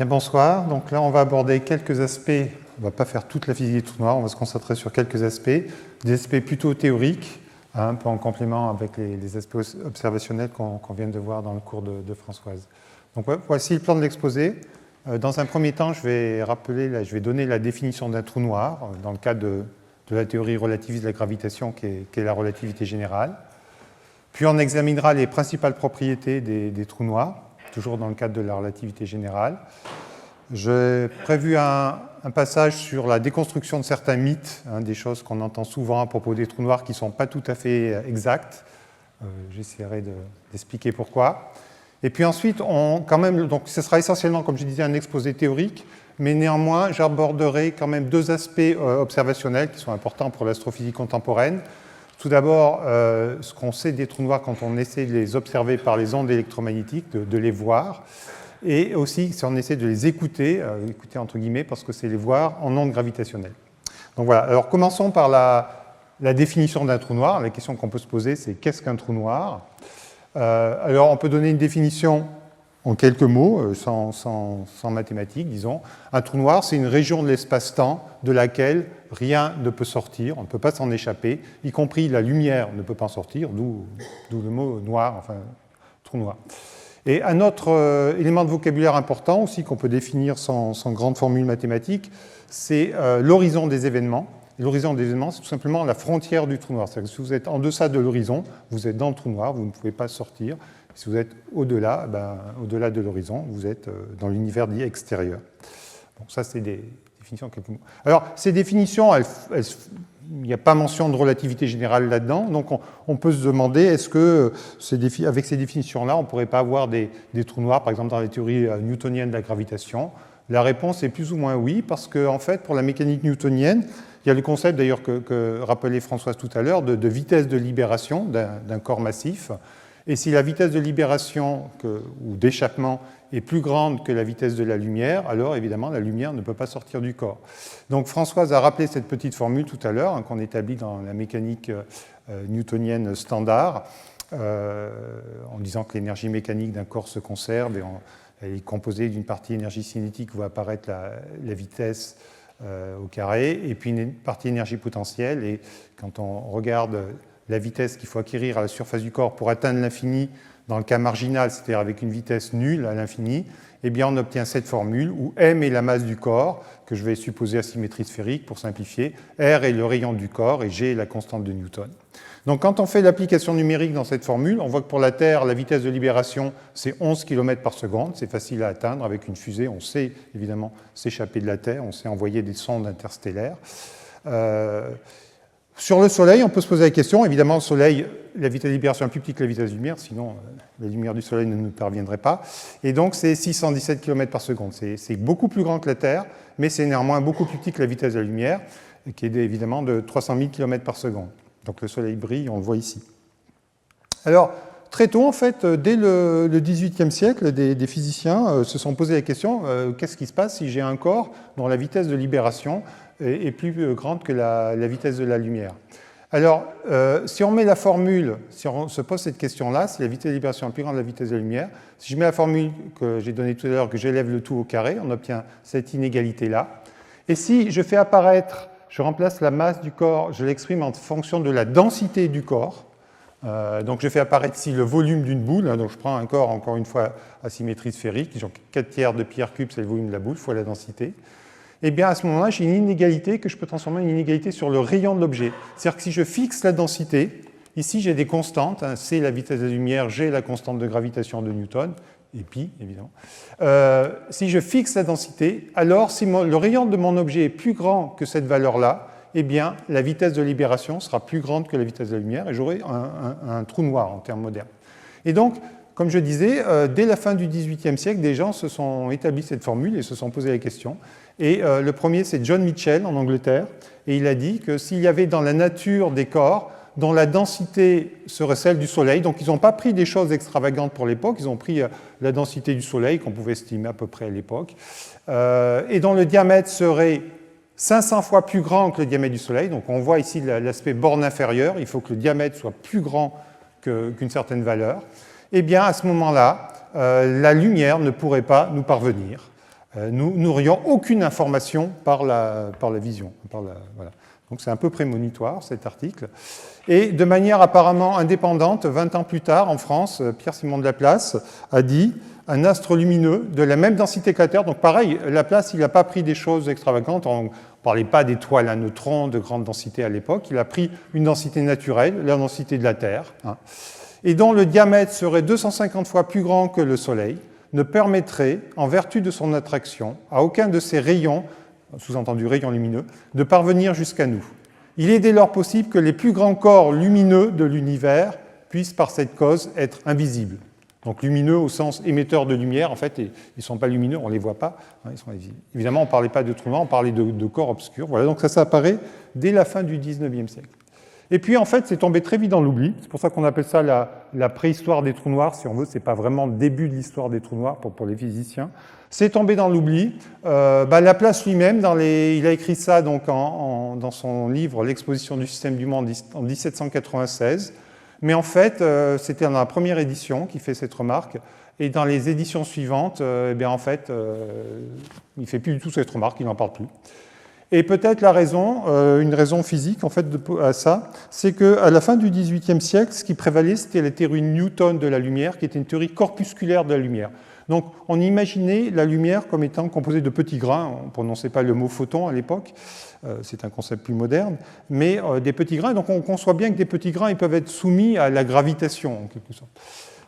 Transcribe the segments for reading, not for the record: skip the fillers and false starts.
Bien, bonsoir. Donc là, on va aborder quelques aspects. On ne va pas faire toute la physique des trous noirs, on va se concentrer sur quelques aspects, des aspects plutôt théoriques, un peu en complément avec les aspects observationnels qu'on vient de voir dans le cours de Françoise. Donc voici le plan de l'exposé. Dans un premier temps, je vais donner la définition d'un trou noir dans le cadre de la théorie relativiste de la gravitation qui est la relativité générale. Puis on examinera les principales propriétés des trous noirs, toujours dans le cadre de la relativité générale. J'ai prévu un passage sur la déconstruction de certains mythes, des choses qu'on entend souvent à propos des trous noirs qui ne sont pas tout à fait exactes. J'essaierai d'expliquer pourquoi. Et puis ensuite, donc ce sera essentiellement, comme je disais, un exposé théorique, mais néanmoins, j'aborderai quand même deux aspects observationnels qui sont importants pour l'astrophysique contemporaine. Tout d'abord, ce qu'on sait des trous noirs quand on essaie de les observer par les ondes électromagnétiques, de les voir, et aussi si on essaie de les écouter entre guillemets, parce que c'est les voir en ondes gravitationnelles. Donc voilà, alors commençons par la définition d'un trou noir. La question qu'on peut se poser, c'est qu'est-ce qu'un trou noir? Alors on peut donner une définition en quelques mots, sans mathématiques, disons. Un trou noir, c'est une région de l'espace-temps de laquelle rien ne peut sortir, on ne peut pas s'en échapper, y compris la lumière ne peut pas en sortir, d'où le mot noir, enfin, trou noir. Et un autre élément de vocabulaire important aussi qu'on peut définir sans grande formule mathématique, c'est l'horizon des événements. L'horizon des événements, c'est tout simplement la frontière du trou noir. C'est-à-dire que si vous êtes en deçà de l'horizon, vous êtes dans le trou noir, vous ne pouvez pas sortir. Si vous êtes au-delà, au-delà de l'horizon, vous êtes dans l'univers dit extérieur. Bon, ça, c'est des définitions en quelques mots. Alors, ces définitions, il n'y a pas mention de relativité générale là-dedans, donc on peut se demander, est-ce que avec ces définitions-là, on ne pourrait pas avoir des trous noirs, par exemple dans la théorie newtonienne de la gravitation? La réponse est plus ou moins oui, parce qu'en fait, pour la mécanique newtonienne, il y a le concept d'ailleurs que rappelait Françoise tout à l'heure de vitesse de libération d'un corps massif. Et si la vitesse de libération ou d'échappement est plus grande que la vitesse de la lumière, alors évidemment la lumière ne peut pas sortir du corps. Donc Françoise a rappelé cette petite formule tout à l'heure qu'on établit dans la mécanique newtonienne standard, en disant que l'énergie mécanique d'un corps se conserve et elle est composée d'une partie énergie cinétique où va apparaître la vitesse au carré, et puis une partie énergie potentielle. Et quand on regarde la vitesse qu'il faut acquérir à la surface du corps pour atteindre l'infini, dans le cas marginal, c'est-à-dire avec une vitesse nulle à l'infini, eh bien on obtient cette formule où m est la masse du corps, que je vais supposer à symétrie sphérique pour simplifier, r est le rayon du corps et g est la constante de Newton. Donc quand on fait l'application numérique dans cette formule, on voit que pour la Terre, la vitesse de libération, c'est 11 km par seconde, c'est facile à atteindre avec une fusée, on sait évidemment s'échapper de la Terre, on sait envoyer des sondes interstellaires. Sur le Soleil, on peut se poser la question, évidemment, le Soleil, la vitesse de libération est plus petite que la vitesse de lumière, sinon la lumière du Soleil ne nous parviendrait pas. Et donc, c'est 617 km par seconde. C'est beaucoup plus grand que la Terre, mais c'est néanmoins beaucoup plus petit que la vitesse de la lumière, qui est évidemment de 300 000 km par seconde. Donc, le Soleil brille, on le voit ici. Alors, très tôt, en fait, dès le XVIIIe siècle, des physiciens se sont posé la question, qu'est-ce qui se passe si j'ai un corps dont la vitesse de libération est plus grande que la vitesse de la lumière? Alors, si on met la formule, si on se pose cette question-là, si la vitesse de libération est plus grande que la vitesse de la lumière, si je mets la formule que j'ai donnée tout à l'heure, que j'élève le tout au carré, on obtient cette inégalité-là. Et si je fais apparaître, je remplace la masse du corps, je l'exprime en fonction de la densité du corps, donc je fais apparaître ici le volume d'une boule, donc je prends un corps, encore une fois, à symétrie sphérique, donc 4/3 de pierre cube, c'est le volume de la boule, fois la densité. Et bien à ce moment-là, j'ai une inégalité que je peux transformer en une inégalité sur le rayon de l'objet. C'est-à-dire que si je fixe la densité, ici j'ai des constantes, C la vitesse de la lumière, G la constante de gravitation de Newton, et pi évidemment. Si je fixe la densité, alors si le rayon de mon objet est plus grand que cette valeur-là, eh bien la vitesse de libération sera plus grande que la vitesse de la lumière et j'aurai un trou noir en termes modernes. Et donc, comme je disais, dès la fin du XVIIIe siècle, des gens se sont établis cette formule et se sont posé la question. Et le premier, c'est John Mitchell en Angleterre, et il a dit que s'il y avait dans la nature des corps dont la densité serait celle du Soleil, donc ils n'ont pas pris des choses extravagantes pour l'époque, ils ont pris la densité du Soleil qu'on pouvait estimer à peu près à l'époque, et dont le diamètre serait 500 fois plus grand que le diamètre du Soleil, donc on voit ici l'aspect borne inférieure, il faut que le diamètre soit plus grand qu'une certaine valeur, eh bien à ce moment-là, la lumière ne pourrait pas nous parvenir. nous n'aurions aucune information par la vision. Voilà. Donc c'est un peu prémonitoire cet article. Et de manière apparemment indépendante, 20 ans plus tard, en France, Pierre-Simon de Laplace a dit un astre lumineux de la même densité que la Terre. Donc pareil, Laplace, il n'a pas pris des choses extravagantes. On ne parlait pas d'étoiles à neutrons de grande densité à l'époque. Il a pris une densité naturelle, la densité de la Terre, et dont le diamètre serait 250 fois plus grand que le Soleil, ne permettrait, en vertu de son attraction, à aucun de ces rayons, sous-entendu rayons lumineux, de parvenir jusqu'à nous. Il est dès lors possible que les plus grands corps lumineux de l'univers puissent par cette cause être invisibles. Donc lumineux au sens émetteur de lumière, en fait, ils ne sont pas lumineux, on ne les voit pas, ils sont invisibles. Évidemment, on ne parlait pas de trous noirs, on parlait de corps obscurs. Voilà, donc ça apparaît dès la fin du XIXe siècle. Et puis en fait, c'est tombé très vite dans l'oubli. C'est pour ça qu'on appelle ça la préhistoire des trous noirs, si on veut. Ce n'est pas vraiment le début de l'histoire des trous noirs pour les physiciens. C'est tombé dans l'oubli. Laplace lui-même, il a écrit ça donc, dans son livre « L'exposition du système du monde » en 1796. Mais en fait, c'était dans la première édition qu'il fait cette remarque. Et dans les éditions suivantes, il ne fait plus du tout cette remarque, il n'en parle plus. Et peut-être la raison, une raison physique en fait à ça, c'est qu'à la fin du XVIIIe siècle, ce qui prévalait, c'était la théorie Newton de la lumière, qui était une théorie corpusculaire de la lumière. Donc on imaginait la lumière comme étant composée de petits grains, on ne prononçait pas le mot photon à l'époque, c'est un concept plus moderne, mais des petits grains, donc on conçoit bien que des petits grains ils peuvent être soumis à la gravitation en quelque sorte.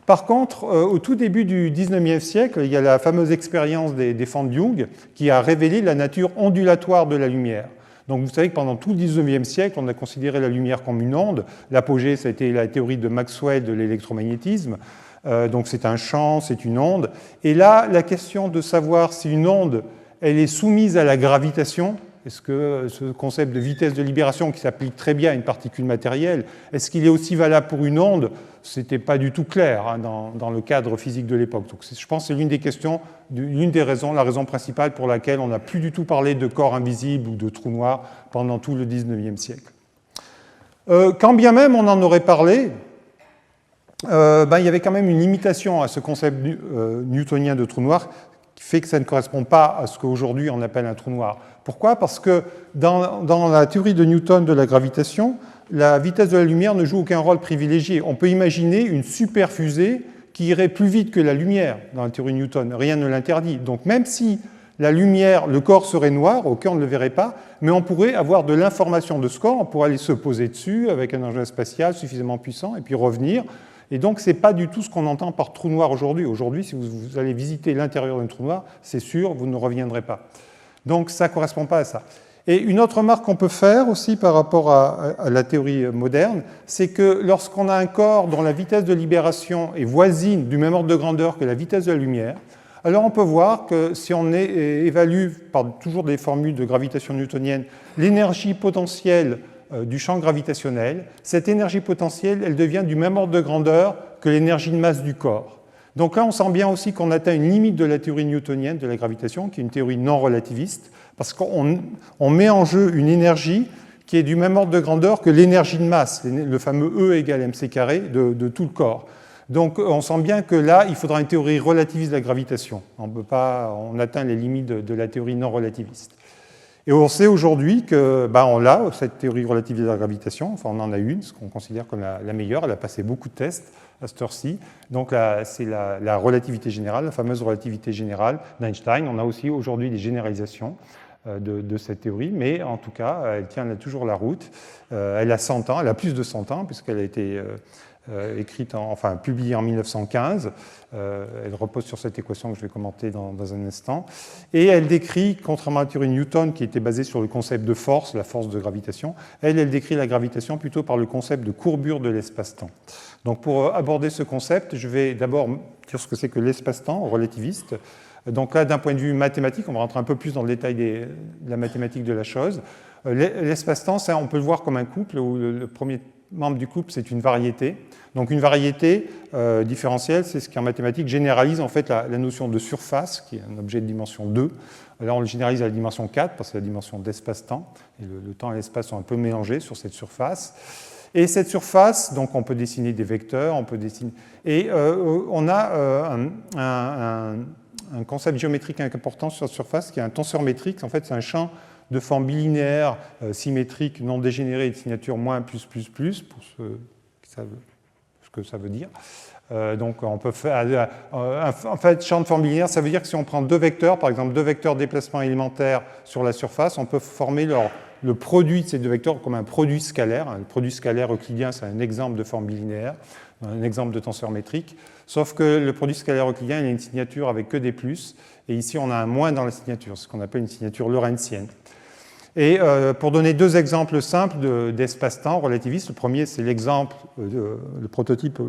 Par contre, au tout début du XIXe siècle, il y a la fameuse expérience des fans de Young qui a révélé la nature ondulatoire de la lumière. Donc vous savez que pendant tout le XIXe siècle, on a considéré la lumière comme une onde. L'apogée, ça a été la théorie de Maxwell de l'électromagnétisme. Donc c'est un champ, c'est une onde. Et là, la question de savoir si une onde, elle est soumise à la gravitation, est-ce que ce concept de vitesse de libération qui s'applique très bien à une particule matérielle, est-ce qu'il est aussi valable pour une onde? Ce n'était pas du tout clair dans le cadre physique de l'époque. Donc je pense que c'est l'une des questions, l'une des raisons, la raison principale pour laquelle on n'a plus du tout parlé de corps invisibles ou de trous noirs pendant tout le XIXe siècle. Quand bien même on en aurait parlé, il y avait quand même une limitation à ce concept newtonien de trou noir qui fait que ça ne correspond pas à ce qu'aujourd'hui on appelle un trou noir. Pourquoi? Parce que dans la théorie de Newton de la gravitation, la vitesse de la lumière ne joue aucun rôle privilégié. On peut imaginer une superfusée qui irait plus vite que la lumière dans la théorie de Newton. Rien ne l'interdit. Donc même si la lumière, le corps serait noir, au cœur on ne le verrait pas, mais on pourrait avoir de l'information de ce corps, on pourrait aller se poser dessus avec un engin spatial suffisamment puissant et puis revenir. Et donc, ce n'est pas du tout ce qu'on entend par trou noir aujourd'hui. Aujourd'hui, si vous allez visiter l'intérieur d'un trou noir, c'est sûr, vous ne reviendrez pas. Donc, ça ne correspond pas à ça. Et une autre remarque qu'on peut faire aussi par rapport à la théorie moderne, c'est que lorsqu'on a un corps dont la vitesse de libération est voisine du même ordre de grandeur que la vitesse de la lumière, alors on peut voir que si on évalue par toujours des formules de gravitation newtonienne l'énergie potentielle du champ gravitationnel, cette énergie potentielle, elle devient du même ordre de grandeur que l'énergie de masse du corps. Donc là, on sent bien aussi qu'on atteint une limite de la théorie newtonienne de la gravitation, qui est une théorie non relativiste, parce qu'on met en jeu une énergie qui est du même ordre de grandeur que l'énergie de masse, le fameux E égale mc carré de tout le corps. Donc on sent bien que là, il faudra une théorie relativiste de la gravitation. On atteint les limites de la théorie non relativiste. Et on sait aujourd'hui qu'on a cette théorie relativiste de la gravitation, enfin on en a une, ce qu'on considère comme la meilleure, elle a passé beaucoup de tests à cette heure-ci. Donc c'est la relativité générale, la fameuse relativité générale d'Einstein. On a aussi aujourd'hui des généralisations de cette théorie, mais en tout cas, elle tient toujours la route. Elle a 100 ans, elle a plus de 100 ans, puisqu'elle a été publiée en 1915. Elle repose sur cette équation que je vais commenter dans un instant. Et elle décrit, contrairement à la théorie de Newton, qui était basée sur le concept de force, la force de gravitation, elle décrit la gravitation plutôt par le concept de courbure de l'espace-temps. Donc pour aborder ce concept, je vais d'abord dire ce que c'est que l'espace-temps relativiste. Donc là, d'un point de vue mathématique, on va rentrer un peu plus dans le détail de la mathématique de la chose. L'espace-temps, ça, on peut le voir comme un couple, où le premier membre du couple, c'est une variété. Donc une variété différentielle, c'est ce qui en mathématiques généralise en fait la notion de surface, qui est un objet de dimension 2. Là, on le généralise à la dimension 4, parce que c'est la dimension d'espace-temps. Et le temps et l'espace sont un peu mélangés sur cette surface. Et cette surface, donc on peut dessiner des vecteurs, on peut dessiner... Et on a un concept géométrique important sur la surface qui est un tenseur métrique. En fait, c'est un champ de forme bilinéaire, symétrique, non dégénéré, de signature moins plus, pour ceux qui savent ce que ça veut dire. Donc on peut faire, en fait, champ de forme bilinéaire, ça veut dire que si on prend deux vecteurs, par exemple deux vecteurs déplacement élémentaire sur la surface, on peut former le produit de ces deux vecteurs comme un produit scalaire. Le produit scalaire euclidien, c'est un exemple de forme bilinéaire, un exemple de tenseur métrique, sauf que le produit scalaire euclidien, il a une signature avec que des plus, et ici on a un moins dans la signature, ce qu'on appelle une signature lorentzienne. Et pour donner deux exemples simples d'espace-temps relativistes, le premier c'est l'exemple, le prototype,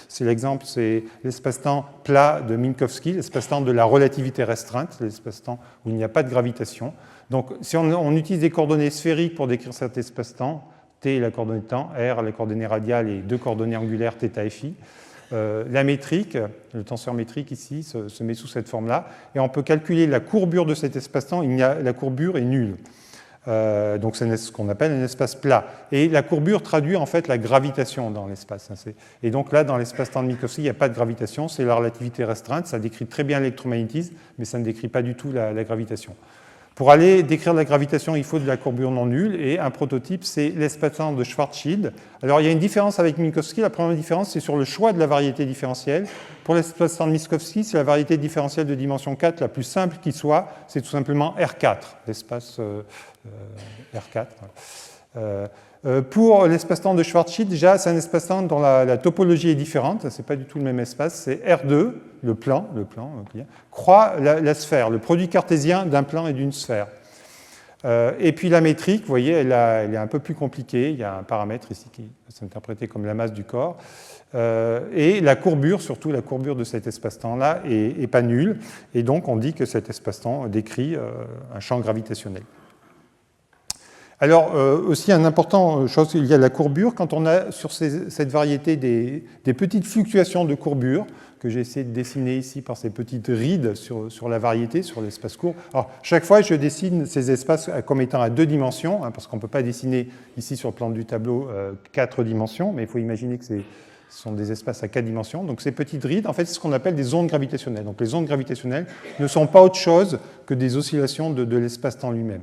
c'est l'espace-temps plat de Minkowski, l'espace-temps de la relativité restreinte, l'espace-temps où il n'y a pas de gravitation. Donc si on utilise des coordonnées sphériques pour décrire cet espace-temps, t est la coordonnée de temps, r la coordonnée radiale et deux coordonnées angulaires θ et φ, la métrique, le tenseur métrique ici, se met sous cette forme-là, et on peut calculer la courbure de cet espace-temps, la courbure est nulle. Donc c'est ce qu'on appelle un espace plat. Et la courbure traduit en fait la gravitation dans l'espace. Et donc là, dans l'espace-temps de Minkowski, il n'y a pas de gravitation, c'est la relativité restreinte, ça décrit très bien l'électromagnétisme, mais ça ne décrit pas du tout la gravitation. Pour aller décrire la gravitation, il faut de la courbure non nulle, et un prototype, c'est l'espace-temps de Schwarzschild. Alors il y a une différence avec Minkowski, la première différence, c'est sur le choix de la variété différentielle. Pour l'espace-temps de Minkowski, c'est la variété différentielle de dimension 4 la plus simple qui soit, c'est tout simplement R4, l'espace R4. Pour l'espace-temps de Schwarzschild, déjà, c'est un espace-temps dont la topologie est différente, ce n'est pas du tout le même espace, c'est R2, le plan croît la sphère, le produit cartésien d'un plan et d'une sphère. Et puis la métrique, vous voyez, elle est un peu plus compliquée, il y a un paramètre ici qui va s'interpréter comme la masse du corps, et la courbure, surtout la courbure de cet espace-temps-là, est pas nulle, et donc on dit que cet espace-temps décrit un champ gravitationnel. Alors, aussi, une importante chose, il y a la courbure. Quand on a sur cette variété des petites fluctuations de courbure, que j'ai essayé de dessiner ici par ces petites rides sur la variété, sur l'espace court. Alors, chaque fois, je dessine ces espaces comme étant à 2 dimensions, parce qu'on ne peut pas dessiner ici sur le plan du tableau 4 dimensions, mais il faut imaginer que ce sont des espaces à 4 dimensions. Donc, ces petites rides, en fait, c'est ce qu'on appelle des ondes gravitationnelles. Donc, les ondes gravitationnelles ne sont pas autre chose que des oscillations de l'espace-temps lui-même.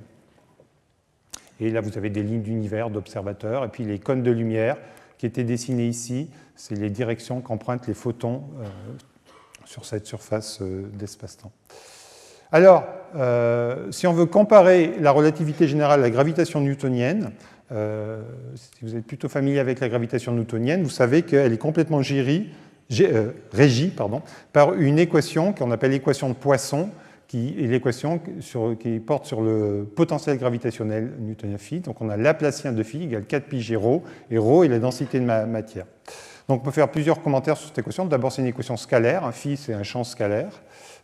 Et là, vous avez des lignes d'univers, d'observateurs, et puis les cônes de lumière qui étaient dessinés ici, c'est les directions qu'empruntent les photons sur cette surface d'espace-temps. Alors, si on veut comparer la relativité générale à la gravitation newtonienne, si vous êtes plutôt familier avec la gravitation newtonienne, vous savez qu'elle est complètement régie par une équation qu'on appelle l'équation de Poisson, qui est l'équation qui porte sur le potentiel gravitationnel newtonien phi. Donc on a Laplacien de phi égale 4 pi g rho, et rho est la densité de ma matière. Donc on peut faire plusieurs commentaires sur cette équation. D'abord, c'est une équation scalaire. Un phi, c'est un champ scalaire,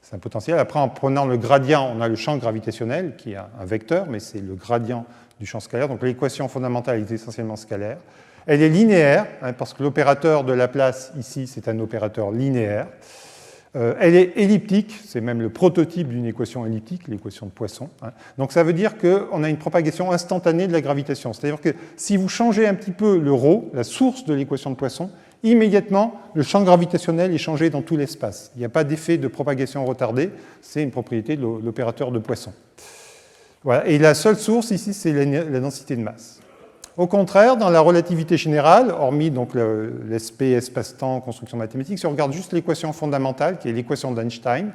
c'est un potentiel. Après, en prenant le gradient, on a le champ gravitationnel, qui est un vecteur, mais c'est le gradient du champ scalaire. Donc l'équation fondamentale est essentiellement scalaire. Elle est linéaire, parce que l'opérateur de Laplace, ici, c'est un opérateur linéaire. Elle est elliptique, c'est même le prototype d'une équation elliptique, l'équation de Poisson. Donc ça veut dire qu'on a une propagation instantanée de la gravitation. C'est-à-dire que si vous changez un petit peu le ρ, la source de l'équation de Poisson, immédiatement, le champ gravitationnel est changé dans tout l'espace. Il n'y a pas d'effet de propagation retardée, c'est une propriété de l'opérateur de Poisson. Voilà. Et la seule source ici, c'est la densité de masse. Au contraire, dans la relativité générale, hormis donc l'esprit espace-temps, construction mathématique, si on regarde juste l'équation fondamentale, qui est l'équation d'Einstein,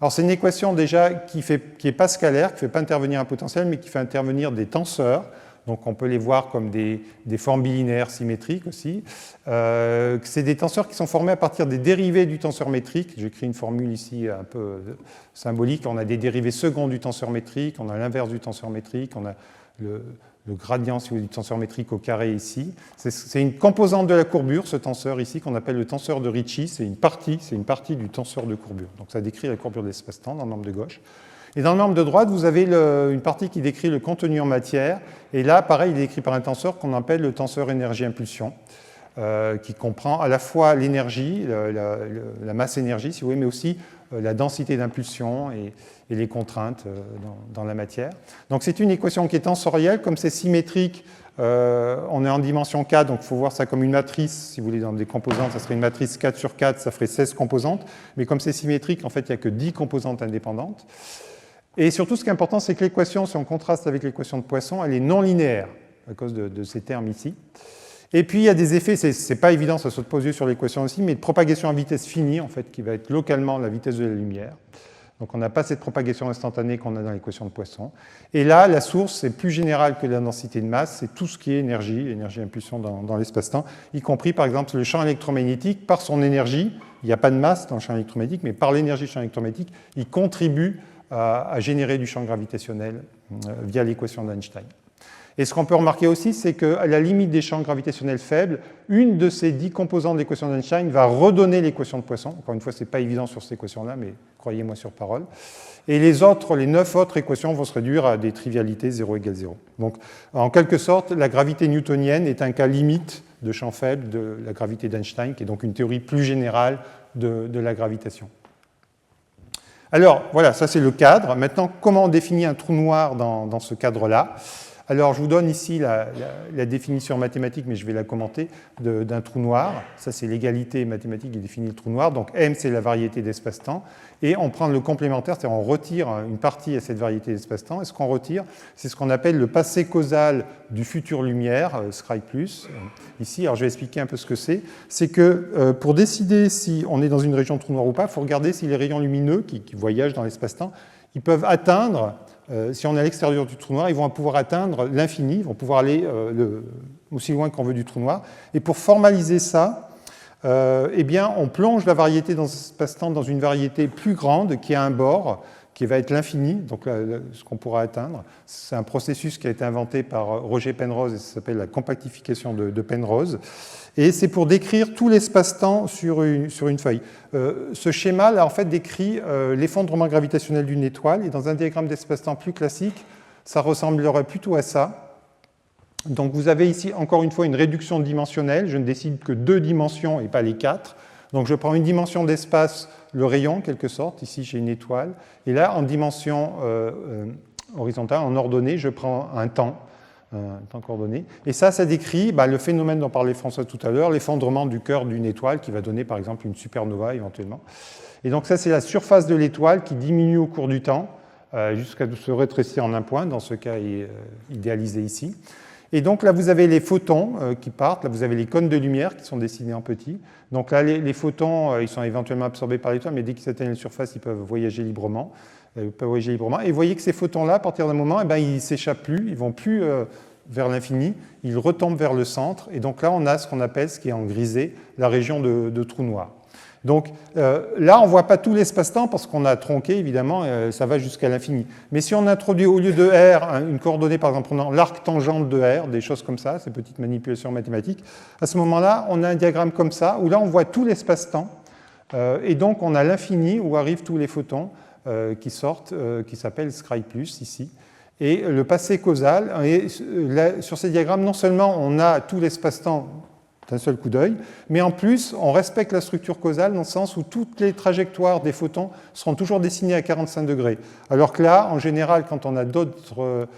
alors c'est une équation déjà qui n'est pas scalaire, qui ne fait pas intervenir un potentiel, mais qui fait intervenir des tenseurs. Donc on peut les voir comme des formes bilinéaires symétriques aussi. C'est des tenseurs qui sont formés à partir des dérivés du tenseur métrique. J'écris une formule ici un peu symbolique. On a des dérivés seconds du tenseur métrique, on a l'inverse du tenseur métrique, on a le gradient du tenseur métrique au carré ici. C'est une composante de la courbure, ce tenseur ici, qu'on appelle le tenseur de Ricci. C'est une partie du tenseur de courbure. Donc ça décrit la courbure de l'espace-temps dans le membre de gauche. Et dans le membre de droite, vous avez une partie qui décrit le contenu en matière. Et là, pareil, il est écrit par un tenseur qu'on appelle le tenseur énergie-impulsion. qui comprend à la fois l'énergie, la masse énergie, si vous voulez, mais aussi la densité d'impulsion et les contraintes dans la matière. Donc c'est une équation qui est tensorielle, comme c'est symétrique, on est en dimension 4, donc il faut voir ça comme une matrice, si vous voulez, dans des composantes, ça serait une matrice 4 sur 4, ça ferait 16 composantes, mais comme c'est symétrique, en fait, il n'y a que 10 composantes indépendantes. Et surtout, ce qui est important, c'est que l'équation, si on contraste avec l'équation de Poisson, elle est non linéaire, à cause de ces termes ici. Et puis, il y a des effets, c'est pas évident, ça saute pas aux yeux sur l'équation aussi, mais de propagation à vitesse finie, en fait, qui va être localement la vitesse de la lumière. Donc, on n'a pas cette propagation instantanée qu'on a dans l'équation de Poisson. Et là, la source, c'est plus général que la densité de masse, c'est tout ce qui est énergie impulsion dans l'espace-temps, y compris, par exemple, le champ électromagnétique, par son énergie, il n'y a pas de masse dans le champ électromagnétique, mais par l'énergie du champ électromagnétique, il contribue à générer du champ gravitationnel via l'équation d'Einstein. Et ce qu'on peut remarquer aussi, c'est qu'à la limite des champs gravitationnels faibles, une de ces 10 composantes de l'équation d'Einstein va redonner l'équation de Poisson. Encore une fois, ce n'est pas évident sur cette équation-là, mais croyez-moi sur parole. Et les 9 autres équations vont se réduire à des trivialités 0 égale 0. Donc, en quelque sorte, la gravité newtonienne est un cas limite de champ faible de la gravité d'Einstein, qui est donc une théorie plus générale de la gravitation. Alors, voilà, ça c'est le cadre. Maintenant, comment on définit un trou noir dans ce cadre-là ? Alors, je vous donne ici la définition mathématique, mais je vais la commenter, d'un trou noir. Ça, c'est l'égalité mathématique qui définit le trou noir. Donc, M, c'est la variété d'espace-temps. Et on prend le complémentaire, c'est-à-dire on retire une partie à cette variété d'espace-temps. Et ce qu'on retire, c'est ce qu'on appelle le passé causal du futur lumière, Scri+. Ici, alors je vais expliquer un peu ce que c'est. C'est que pour décider si on est dans une région de trou noir ou pas, il faut regarder si les rayons lumineux qui voyagent dans l'espace-temps, ils peuvent atteindre, si on est à l'extérieur du trou noir, ils vont pouvoir atteindre l'infini, ils vont pouvoir aller aussi loin qu'on veut du trou noir. Et pour formaliser ça, eh bien, on plonge la variété dans l'espace-temps dans une variété plus grande qui a un bord, qui va être l'infini, donc ce qu'on pourra atteindre. C'est un processus qui a été inventé par Roger Penrose et ça s'appelle la compactification de Penrose. Et c'est pour décrire tout l'espace-temps sur une feuille. Ce schéma-là, en fait, décrit l'effondrement gravitationnel d'une étoile. Et dans un diagramme d'espace-temps plus classique, ça ressemblerait plutôt à ça. Donc vous avez ici, encore une fois, une réduction dimensionnelle. Je ne décide que 2 dimensions et pas les 4. Donc je prends une dimension d'espace, le rayon, en quelque sorte. Ici, j'ai une étoile. Et là, en dimension horizontale, en ordonnée, je prends un temps coordonné. Et ça décrit le phénomène dont parlait François tout à l'heure, l'effondrement du cœur d'une étoile qui va donner, par exemple, une supernova éventuellement. Et donc ça, c'est la surface de l'étoile qui diminue au cours du temps jusqu'à se rétrécir en un point, dans ce cas idéalisé ici. Et donc là, vous avez les photons qui partent. Là, vous avez les cônes de lumière qui sont dessinés en petit. Donc là, les photons, ils sont éventuellement absorbés par l'étoile, mais dès qu'ils atteignent la surface, ils peuvent voyager librement. Et vous voyez que ces photons-là, à partir d'un moment, ils ne s'échappent plus, ils ne vont plus vers l'infini, ils retombent vers le centre. Et donc là, on a ce qu'on appelle, ce qui est en grisé, la région de trou noir. Donc là, on ne voit pas tout l'espace-temps parce qu'on a tronqué, évidemment, ça va jusqu'à l'infini. Mais si on introduit au lieu de R une coordonnée, par exemple, prenant l'arc tangente de R, des choses comme ça, ces petites manipulations mathématiques, à ce moment-là, on a un diagramme comme ça, où là, on voit tout l'espace-temps. Et donc, on a l'infini où arrivent tous les photons qui sortent, qui s'appelle Scri+, ici. Et le passé causal, et là, sur ces diagrammes, non seulement on a tout l'espace-temps d'un seul coup d'œil, mais en plus, on respecte la structure causale dans le sens où toutes les trajectoires des photons seront toujours dessinées à 45 degrés. Alors que là, en général, quand on a d'autres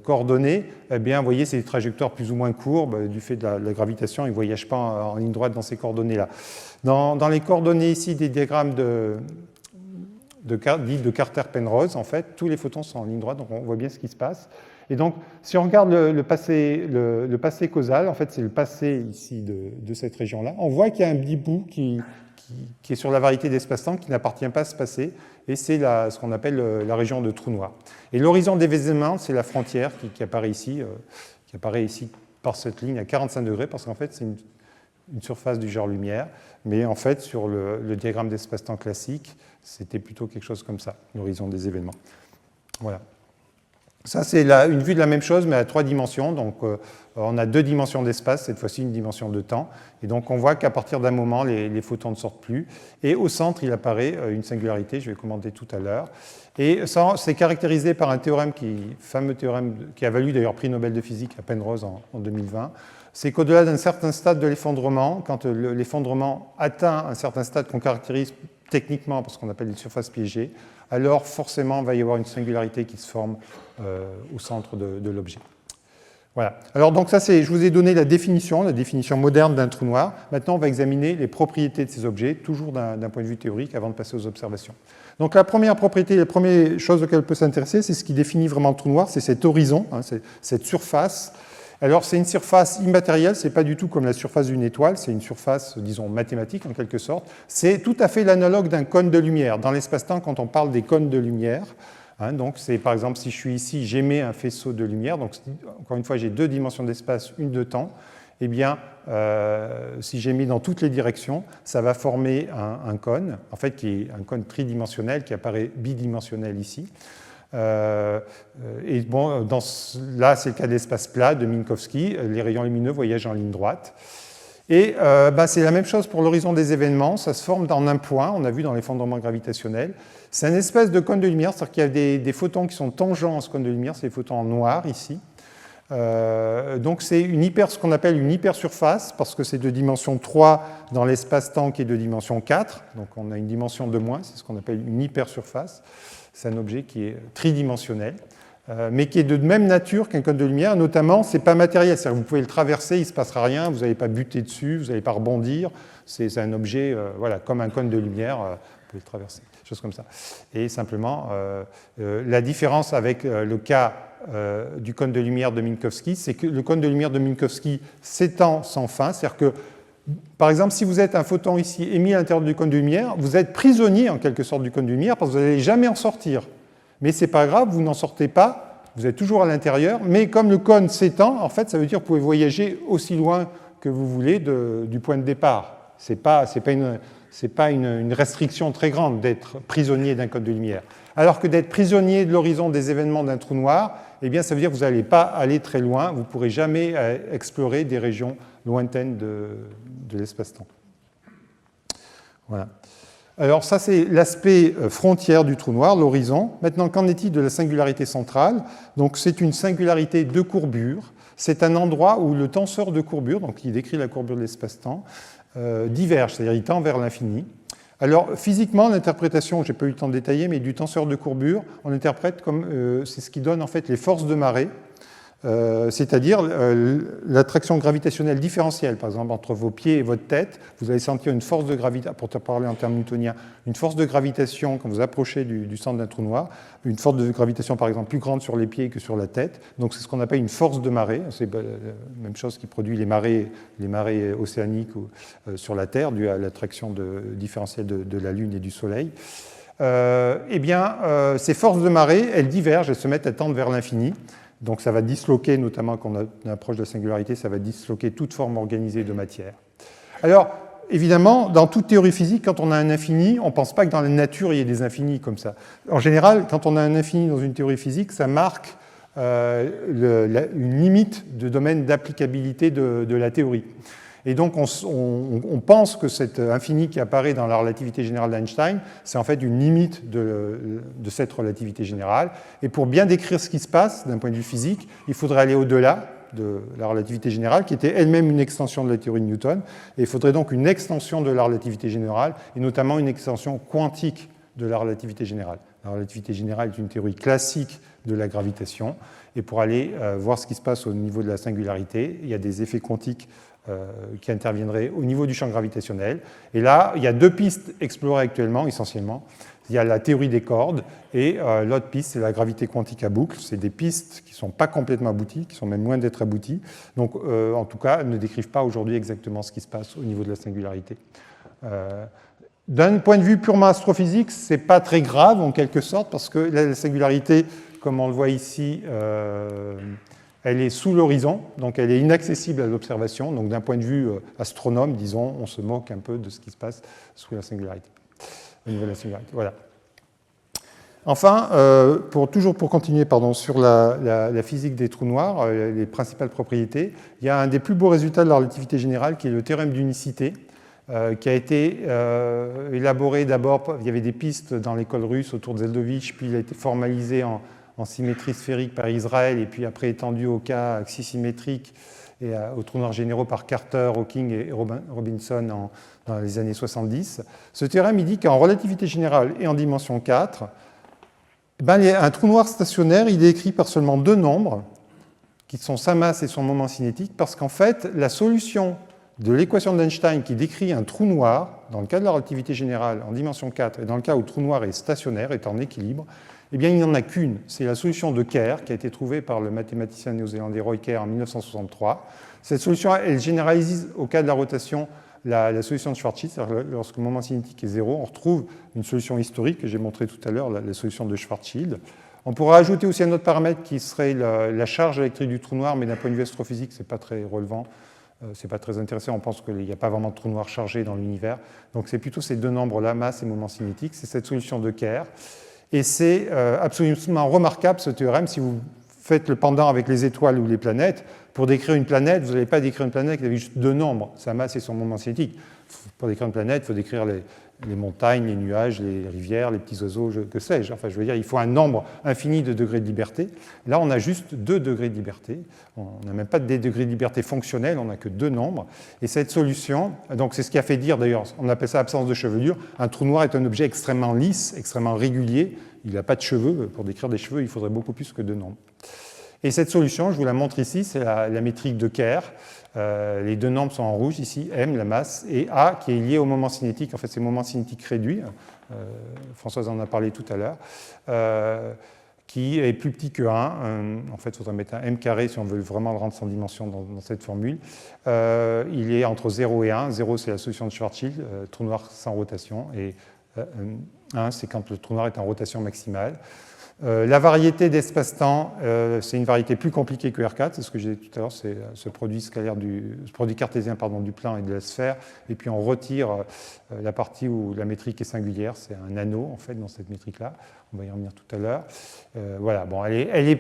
coordonnées, eh bien, vous voyez, c'est des trajectoires plus ou moins courbes du fait de la gravitation, ils ne voyagent pas en ligne droite dans ces coordonnées-là. Dans les coordonnées ici des diagrammes dits de Carter-Penrose, en fait, tous les photons sont en ligne droite, donc on voit bien ce qui se passe. Et donc, si on regarde le passé causal, en fait, c'est le passé ici de cette région-là, on voit qu'il y a un petit bout qui est sur la variété d'espace-temps qui n'appartient pas à ce passé, et c'est ce qu'on appelle la région de trou noir. Et l'horizon d'événement, c'est la frontière qui apparaît ici par cette ligne à 45 degrés, parce qu'en fait, c'est une surface du genre lumière, mais en fait, sur le diagramme d'espace-temps classique, c'était plutôt quelque chose comme ça, l'horizon des événements. Voilà. Ça, c'est une vue de la même chose, mais à 3 dimensions. Donc, on a 2 dimensions d'espace, cette fois-ci une dimension de temps. Et donc, on voit qu'à partir d'un moment, les photons ne sortent plus. Et au centre, il apparaît une singularité, je vais commenter tout à l'heure. Et ça, c'est caractérisé par un théorème fameux théorème qui a valu d'ailleurs prix Nobel de physique à Penrose en 2020. c'est qu'au-delà d'un certain stade de l'effondrement, quand l'effondrement atteint un certain stade qu'on caractérise techniquement par ce qu'on appelle une surface piégée, alors forcément il va y avoir une singularité qui se forme au centre de l'objet. Voilà. Alors donc ça, je vous ai donné la définition moderne d'un trou noir. Maintenant, on va examiner les propriétés de ces objets, toujours d'un point de vue théorique, avant de passer aux observations. Donc la première propriété, la première chose auquel on peut s'intéresser, c'est ce qui définit vraiment le trou noir, c'est cet horizon, hein, cette surface. Alors c'est une surface immatérielle, c'est pas du tout comme la surface d'une étoile, c'est une surface, disons, mathématique en quelque sorte. C'est tout à fait l'analogue d'un cône de lumière. Dans l'espace-temps, quand on parle des cônes de lumière, hein, donc c'est par exemple si je suis ici, j'émets un faisceau de lumière, donc encore une fois j'ai deux dimensions d'espace, une de temps, eh bien si j'ai mis dans toutes les directions, ça va former un cône, en fait qui est un cône tridimensionnel qui apparaît bidimensionnel ici. Et bon, là c'est le cas de l'espace plat de Minkowski, les rayons lumineux voyagent en ligne droite. Et c'est la même chose pour l'horizon des événements, ça se forme en un point, on a vu dans l'effondrement gravitationnel. C'est une espèce de cône de lumière, c'est-à-dire qu'il y a des photons qui sont tangents à ce cône de lumière, c'est les photons en noir ici. Donc c'est ce qu'on appelle une hypersurface, parce que c'est de dimension 3 dans l'espace-temps qui est de dimension 4, donc on a une dimension de moins, c'est ce qu'on appelle une hypersurface. C'est un objet qui est tridimensionnel, mais qui est de même nature qu'un cône de lumière, notamment, ce n'est pas matériel, c'est-à-dire que vous pouvez le traverser, il ne se passera rien, vous n'allez pas buter dessus, vous n'allez pas rebondir, c'est un objet voilà, comme un cône de lumière, vous pouvez le traverser, chose comme ça. Et simplement, la différence avec le cas du cône de lumière de Minkowski, c'est que le cône de lumière de Minkowski s'étend sans fin, c'est-à-dire que par exemple, si vous êtes un photon ici émis à l'intérieur du cône de lumière, vous êtes prisonnier en quelque sorte du cône de lumière parce que vous n'allez jamais en sortir. Mais ce n'est pas grave, vous n'en sortez pas, vous êtes toujours à l'intérieur, mais comme le cône s'étend, en fait, ça veut dire que vous pouvez voyager aussi loin que vous voulez du point de départ. Ce n'est pas une restriction très grande d'être prisonnier d'un cône de lumière. Alors que d'être prisonnier de l'horizon des événements d'un trou noir, eh bien, ça veut dire que vous n'allez pas aller très loin, vous ne pourrez jamais explorer des régions lointaines de l'espace-temps. Voilà. Alors ça, c'est l'aspect frontière du trou noir, l'horizon. Maintenant, qu'en est-il de la singularité centrale? Donc c'est une singularité de courbure. C'est un endroit où le tenseur de courbure, donc qui décrit la courbure de l'espace-temps, diverge, c'est-à-dire il tend vers l'infini. Alors physiquement, l'interprétation, je n'ai pas eu le temps de détailler, mais du tenseur de courbure, on interprète comme c'est ce qui donne en fait les forces de marée, c'est-à-dire l'attraction gravitationnelle différentielle, par exemple entre vos pieds et votre tête, vous allez sentir une force de gravitation, pour parler en termes newtoniens, une force de gravitation quand vous approchez du centre d'un trou noir, une force de gravitation par exemple plus grande sur les pieds que sur la tête, donc c'est ce qu'on appelle une force de marée, c'est la même chose qui produit les marées océaniques sur la Terre, due à l'attraction différentielle de la Lune et du Soleil. Eh bien, ces forces de marée, elles divergent, elles se mettent à tendre vers l'infini. Donc ça va disloquer, notamment quand on approche de la singularité, ça va disloquer toute forme organisée de matière. Alors, évidemment, dans toute théorie physique, quand on a un infini, on ne pense pas que dans la nature, il y ait des infinis comme ça. En général, quand on a un infini dans une théorie physique, ça marque une limite de domaine d'applicabilité de la théorie. Et donc, on pense que cet infini qui apparaît dans la relativité générale d'Einstein, c'est en fait une limite de cette relativité générale. Et pour bien décrire ce qui se passe d'un point de vue physique, il faudrait aller au-delà de la relativité générale, qui était elle-même une extension de la théorie de Newton. Et il faudrait donc une extension de la relativité générale, et notamment une extension quantique de la relativité générale. La relativité générale est une théorie classique de la gravitation. Et pour aller voir ce qui se passe au niveau de la singularité, il y a des effets quantiques qui interviendraient au niveau du champ gravitationnel. Et là, il y a deux pistes explorées actuellement, essentiellement. Il y a la théorie des cordes, et l'autre piste, c'est la gravité quantique à boucle. C'est des pistes qui ne sont pas complètement abouties, qui sont même loin d'être abouties. Donc, en tout cas, elles ne décrivent pas aujourd'hui exactement ce qui se passe au niveau de la singularité. D'un point de vue purement astrophysique, ce n'est pas très grave, en quelque sorte, parce que la singularité, comme on le voit ici, elle est sous l'horizon, donc elle est inaccessible à l'observation. Donc d'un point de vue astronome, disons, on se moque un peu de ce qui se passe sous la singularité, au niveau de la singularité. Voilà. Enfin, toujours pour continuer sur la physique des trous noirs, les principales propriétés, il y a un des plus beaux résultats de la relativité générale qui est le théorème d'unicité, qui a été élaboré d'abord, il y avait des pistes dans l'école russe autour de Zeldovich, puis il a été formalisé en symétrie sphérique par Israël, et puis après étendu au cas axisymétrique et aux trous noirs généraux par Carter, Hawking et Robinson dans les années 70. Ce théorème il dit qu'en relativité générale et en dimension 4, un trou noir stationnaire il est écrit par seulement deux nombres, qui sont sa masse et son moment cinétique, parce qu'en fait, la solution de l'équation d'Einstein qui décrit un trou noir, dans le cas de la relativité générale en dimension 4, et dans le cas où le trou noir est stationnaire, est en équilibre, eh bien, il n'y en a qu'une. C'est la solution de Kerr, qui a été trouvée par le mathématicien néo-zélandais Roy Kerr en 1963. Cette solution, elle généralise au cas de la rotation la solution de Schwarzschild, c'est-à-dire lorsque le moment cinétique est zéro, on retrouve une solution historique que j'ai montrée tout à l'heure, la solution de Schwarzschild. On pourra ajouter aussi un autre paramètre qui serait la charge électrique du trou noir, mais d'un point de vue astrophysique, ce n'est pas très relevant, ce n'est pas très intéressant. On pense qu'il n'y a pas vraiment de trou noir chargé dans l'univers. Donc c'est plutôt ces deux nombres-là, masse et moment cinétique. C'est cette solution de Kerr. Et c'est absolument remarquable ce théorème si vous faites le pendant avec les étoiles ou les planètes. Pour décrire une planète, vous n'allez pas décrire une planète qui a juste deux nombres, sa masse et son moment cinétique. Pour décrire une planète, il faut décrire les montagnes, les nuages, les rivières, les petits oiseaux, que sais-je. Enfin, je veux dire, il faut un nombre infini de degrés de liberté. Là, on a juste 2 degrés de liberté. On n'a même pas des degrés de liberté fonctionnels, on n'a que 2 nombres. Et cette solution, donc c'est ce qui a fait dire, d'ailleurs, on appelle ça absence de chevelure, un trou noir est un objet extrêmement lisse, extrêmement régulier. Il n'a pas de cheveux. Pour décrire des cheveux, il faudrait beaucoup plus que 2 nombres. Et cette solution, je vous la montre ici, c'est la métrique de Kerr. Les 2 nombres sont en rouge ici, M, la masse, et A, qui est lié au moment cinétique. En fait, c'est le moment cinétique réduit. Françoise en a parlé tout à l'heure. Qui est plus petit que 1. En fait, il faudrait mettre un M carré si on veut vraiment le rendre sans dimension dans cette formule. Il est entre 0 et 1. 0, c'est la solution de Schwarzschild, trou noir sans rotation. Et 1, c'est quand le trou noir est en rotation maximale. La variété d'espace-temps, c'est une variété plus compliquée que R4, c'est ce que j'ai dit tout à l'heure, c'est ce produit scalaire ce produit cartésien du plan et de la sphère, et puis on retire la partie où la métrique est singulière, c'est un anneau en fait dans cette métrique-là, on va y revenir tout à l'heure. Voilà, bon, elle est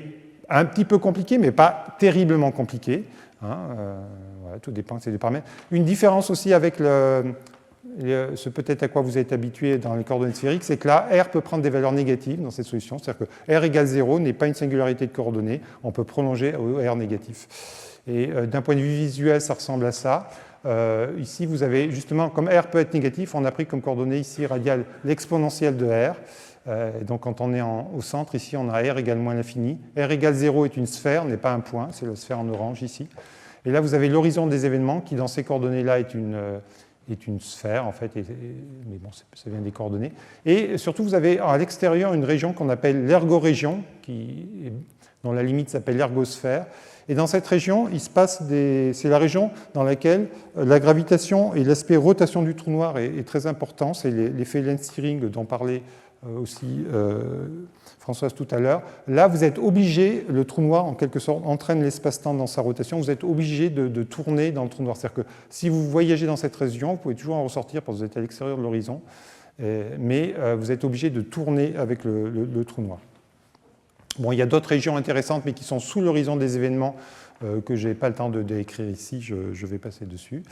un petit peu compliquée, mais pas terriblement compliquée. Voilà, tout dépend, c'est des paramètres. Une différence aussi avec ce peut-être à quoi vous êtes habitué dans les coordonnées sphériques, c'est que là, R peut prendre des valeurs négatives dans cette solution, c'est-à-dire que R égale 0 n'est pas une singularité de coordonnées, on peut prolonger au R négatif. Et d'un point de vue visuel, ça ressemble à ça. Ici, vous avez justement, comme R peut être négatif, on a pris comme coordonnée ici radiale l'exponentielle de R. Donc quand on est au centre, ici, on a R égale moins l'infini. R égale 0 est une sphère, n'est pas un point, c'est la sphère en orange ici. Et là, vous avez l'horizon des événements qui, dans ces coordonnées-là, est une sphère, en fait, mais bon, ça vient des coordonnées. Et surtout, vous avez à l'extérieur une région qu'on appelle l'ergorégion, dont la limite s'appelle l'ergosphère. Et dans cette région, il se passe c'est la région dans laquelle la gravitation et l'aspect rotation du trou noir est très important. C'est l'effet Lenz-Thirring dont parlait aussi Françoise tout à l'heure. Là, vous êtes obligé, le trou noir en quelque sorte entraîne l'espace-temps dans sa rotation, vous êtes obligé de tourner dans le trou noir. C'est-à-dire que si vous voyagez dans cette région, vous pouvez toujours en ressortir parce que vous êtes à l'extérieur de l'horizon, mais vous êtes obligé de tourner avec le trou noir. Bon, il y a d'autres régions intéressantes, mais qui sont sous l'horizon des événements que je n'ai pas le temps de décrire ici, je vais passer dessus.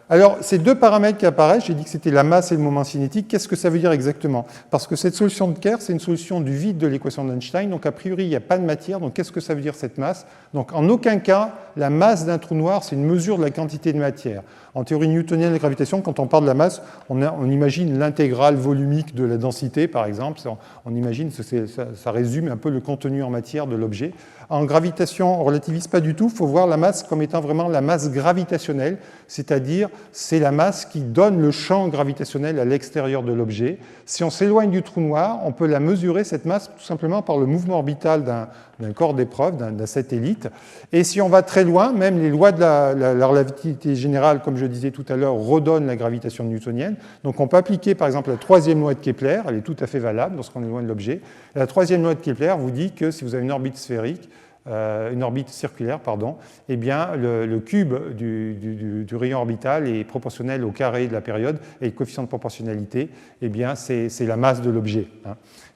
Alors, ces 2 paramètres qui apparaissent, j'ai dit que c'était la masse et le moment cinétique. Qu'est-ce que ça veut dire exactement? Parce que cette solution de Kerr, c'est une solution du vide de l'équation d'Einstein. Donc, a priori, il n'y a pas de matière. Donc, qu'est-ce que ça veut dire cette masse? Donc, en aucun cas, la masse d'un trou noir, c'est une mesure de la quantité de matière. En théorie newtonienne de la gravitation, quand on parle de la masse, on imagine l'intégrale volumique de la densité, par exemple. On imagine que ça résume un peu le contenu en matière de l'objet. En gravitation, on ne relativise pas du tout. Il faut voir la masse comme étant vraiment la masse gravitationnelle, c'est-à-dire c'est la masse qui donne le champ gravitationnel à l'extérieur de l'objet. Si on s'éloigne du trou noir, on peut la mesurer, cette masse, tout simplement par le mouvement orbital d'un corps d'épreuve, d'un satellite. Et si on va très loin, même les lois de la relativité générale, comme je disais tout à l'heure, redonnent la gravitation newtonienne. Donc on peut appliquer par exemple la 3e loi de Kepler, elle est tout à fait valable lorsqu'on est loin de l'objet. La 3e loi de Kepler vous dit que si vous avez une orbite sphérique, une orbite circulaire, pardon, eh bien, le cube du rayon orbital est proportionnel au carré de la période, et le coefficient de proportionnalité, eh bien, c'est la masse de l'objet.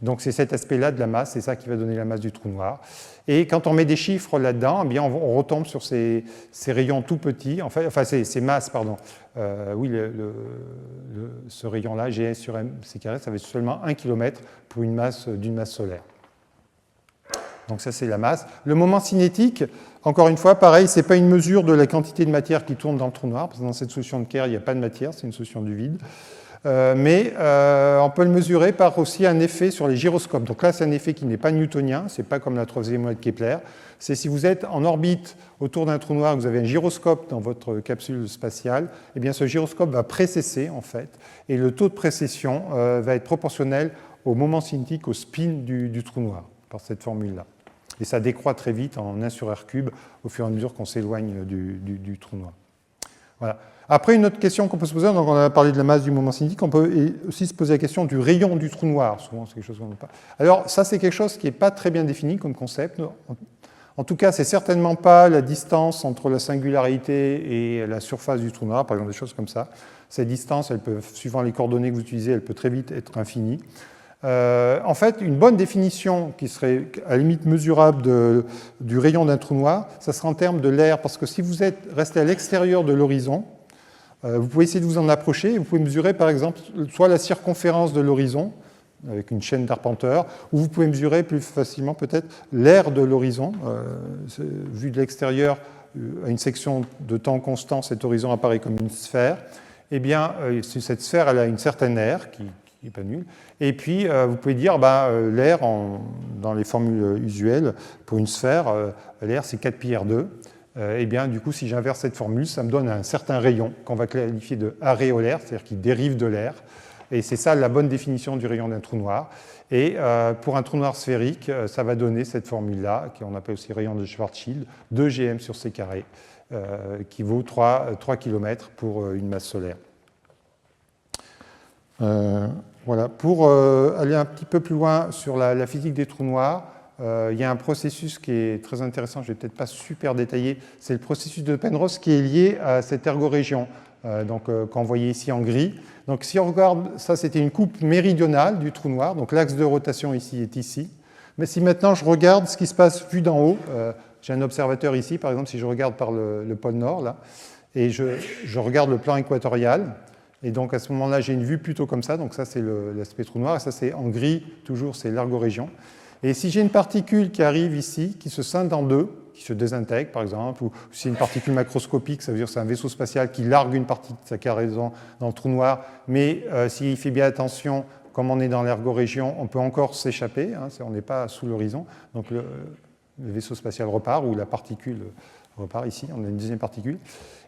Donc c'est cet aspect-là de la masse, c'est ça qui va donner la masse du trou noir. Et quand on met des chiffres là-dedans, eh bien, on retombe sur ces rayons tout petits, enfin ces masses, pardon. Oui, ce rayon-là, G sur m, c'est carré, ça fait seulement 1 km pour une masse d'une masse solaire. Donc ça, c'est la masse. Le moment cinétique, encore une fois, pareil, ce n'est pas une mesure de la quantité de matière qui tourne dans le trou noir, parce que dans cette solution de Kerr, il n'y a pas de matière, c'est une solution du vide. Mais on peut le mesurer par aussi un effet sur les gyroscopes. Donc là, c'est un effet qui n'est pas newtonien, ce n'est pas comme la troisième loi de Kepler. C'est si vous êtes en orbite autour d'un trou noir, vous avez un gyroscope dans votre capsule spatiale, eh bien ce gyroscope va précesser, en fait, et le taux de précession va être proportionnel au moment cinétique, au spin du trou noir, par cette formule-là. Et ça décroît très vite en 1 sur r cube au fur et à mesure qu'on s'éloigne du trou noir. Voilà. Après, une autre question qu'on peut se poser, donc on a parlé de la masse du moment cinétique, on peut aussi se poser la question du rayon du trou noir. Souvent, c'est quelque chose qu'on n'a pas. Alors, ça, c'est quelque chose qui n'est pas très bien défini comme concept. En tout cas, c'est certainement pas la distance entre la singularité et la surface du trou noir, par exemple, des choses comme ça. Cette distance, elle peut, suivant les coordonnées que vous utilisez, elle peut très vite être infinie. En fait, une bonne définition qui serait à la limite mesurable du rayon d'un trou noir, ça serait en termes de l'air, parce que si vous êtes resté à l'extérieur de l'horizon, vous pouvez essayer de vous en approcher, et vous pouvez mesurer par exemple soit la circonférence de l'horizon, avec une chaîne d'Arpenteur, ou vous pouvez mesurer plus facilement peut-être l'air de l'horizon. Vu de l'extérieur, à une section de temps constant, cet horizon apparaît comme une sphère. Eh bien, cette sphère, elle a une certaine aire, qui n'est pas nulle. Et puis, vous pouvez dire, l'air, dans les formules usuelles, pour une sphère, l'air, c'est 4 pi R2. Eh bien, du coup, si j'inverse cette formule, ça me donne un certain rayon qu'on va qualifier de aréolaire, c'est-à-dire qui dérive de l'air. Et c'est ça la bonne définition du rayon d'un trou noir. Et pour un trou noir sphérique, ça va donner cette formule-là, qu'on appelle aussi rayon de Schwarzschild, 2 gm sur c carré, qui vaut 3 km pour une masse solaire. Voilà. Pour aller un petit peu plus loin sur la physique des trous noirs, il y a un processus qui est très intéressant, je ne vais peut-être pas super détailler, c'est le processus de Penrose qui est lié à cette ergorégion, qu'on voyait ici en gris. Donc si on regarde, ça c'était une coupe méridionale du trou noir, donc l'axe de rotation ici est ici. Mais si maintenant je regarde ce qui se passe vu d'en haut, j'ai un observateur ici, par exemple si je regarde par le pôle nord, là, et je regarde le plan équatorial, et donc à ce moment-là j'ai une vue plutôt comme ça, donc ça c'est l'aspect trou noir, et ça c'est en gris, toujours c'est l'ergorégion. Et si j'ai une particule qui arrive ici, qui se scinde en deux, qui se désintègre par exemple, ou si c'est une particule macroscopique, ça veut dire que c'est un vaisseau spatial qui largue une partie de sa cargaison dans le trou noir, mais s'il fait bien attention, comme on est dans l'ergorégion, on peut encore s'échapper, hein, on n'est pas sous l'horizon, donc le vaisseau spatial repart, ou la particule repart ici, on a une deuxième particule.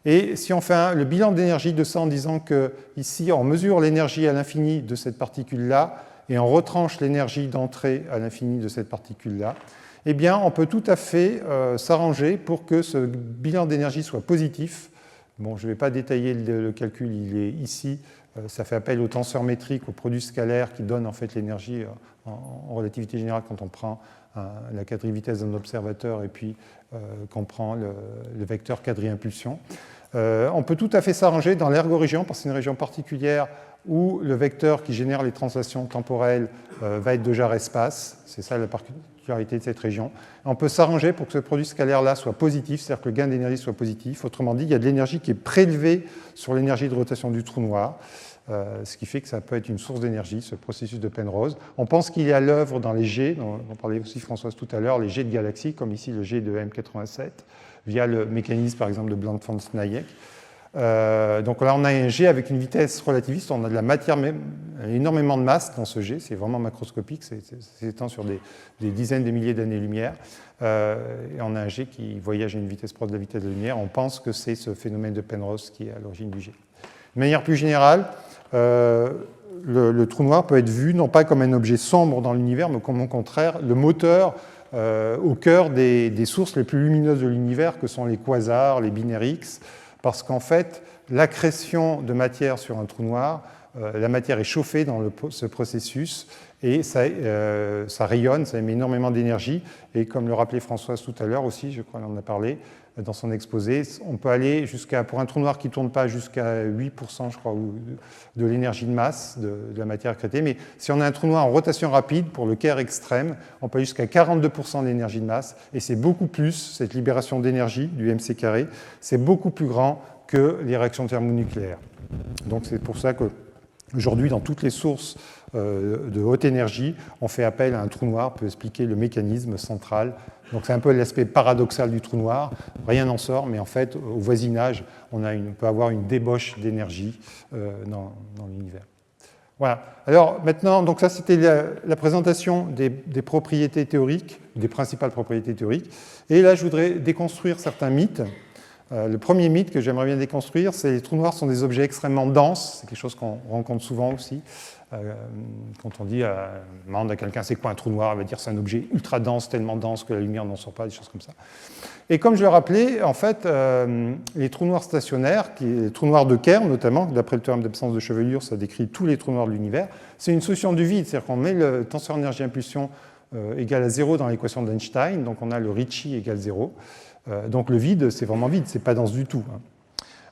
Et si on fait le bilan d'énergie de ça en disant qu'ici on mesure l'énergie à l'infini de cette particule-là, et on retranche l'énergie d'entrée à l'infini de cette particule-là, eh bien, on peut tout à fait s'arranger pour que ce bilan d'énergie soit positif. Bon, je ne vais pas détailler le calcul, il est ici. Ça fait appel au tenseur métrique, au produit scalaire qui donne en fait l'énergie en relativité générale quand on prend la quadrivitesse d'un observateur et puis qu'on prend le vecteur quadri-impulsion. On peut tout à fait s'arranger dans l'ergorégion, parce que c'est une région particulière où le vecteur qui génère les translations temporelles va être de Jarre-espace. C'est ça la particularité de cette région. On peut s'arranger pour que ce produit scalaire-là soit positif, c'est-à-dire que le gain d'énergie soit positif. Autrement dit, il y a de l'énergie qui est prélevée sur l'énergie de rotation du trou noir, ce qui fait que ça peut être une source d'énergie, ce processus de Penrose. On pense qu'il est à l'œuvre dans les jets, dont parlait aussi Françoise tout à l'heure, les jets de galaxies, comme ici le jet de M87, via le mécanisme, par exemple, de Blanck-Von-Snayek. Donc là, on a un jet avec une vitesse relativiste, on a de la matière, énormément de masse dans ce jet, c'est vraiment macroscopique, c'est s'étend sur des dizaines de milliers d'années-lumière, et on a un jet qui voyage à une vitesse proche de la vitesse de la lumière, on pense que c'est ce phénomène de Penrose qui est à l'origine du jet. De manière plus générale, le trou noir peut être vu non pas comme un objet sombre dans l'univers, mais comme au contraire le moteur au cœur des sources les plus lumineuses de l'univers, que sont les quasars, les binaires X, parce qu'en fait, l'accrétion de matière sur un trou noir, la matière est chauffée dans ce processus et ça rayonne, ça émet énormément d'énergie. Et comme le rappelait Françoise tout à l'heure aussi, je crois qu'on en a parlé dans son exposé, on peut aller pour un trou noir qui ne tourne pas jusqu'à 8%, je crois, de l'énergie de masse de la matière accrétée. Mais si on a un trou noir en rotation rapide, pour le Kerr extrême, on peut aller jusqu'à 42% de l'énergie de masse. Et c'est beaucoup plus, cette libération d'énergie du mc carré, c'est beaucoup plus grand que les réactions thermonucléaires. Donc c'est pour ça que Aujourd'hui, dans toutes les sources de haute énergie, on fait appel à un trou noir pour expliquer le mécanisme central. Donc c'est un peu l'aspect paradoxal du trou noir. Rien n'en sort, mais en fait, au voisinage, on peut avoir une débauche d'énergie dans l'univers. Voilà. Alors maintenant, donc ça c'était la présentation des propriétés théoriques, des principales propriétés théoriques. Et là, je voudrais déconstruire certains mythes. Le premier mythe que j'aimerais bien déconstruire, c'est que les trous noirs sont des objets extrêmement denses. C'est quelque chose qu'on rencontre souvent aussi. Quand on dit, demande à quelqu'un c'est quoi un trou noir, il va dire c'est un objet ultra dense, tellement dense que la lumière n'en sort pas, des choses comme ça. Et comme je le rappelais, en fait, les trous noirs stationnaires, les trous noirs de Kerr notamment, d'après le théorème d'absence de chevelure, ça décrit tous les trous noirs de l'univers, c'est une solution du vide, c'est-à-dire qu'on met le tenseur énergie-impulsion égal à 0 dans l'équation d'Einstein, donc on a le Ricci égale 0. Donc le vide, c'est vraiment vide, c'est pas dense du tout.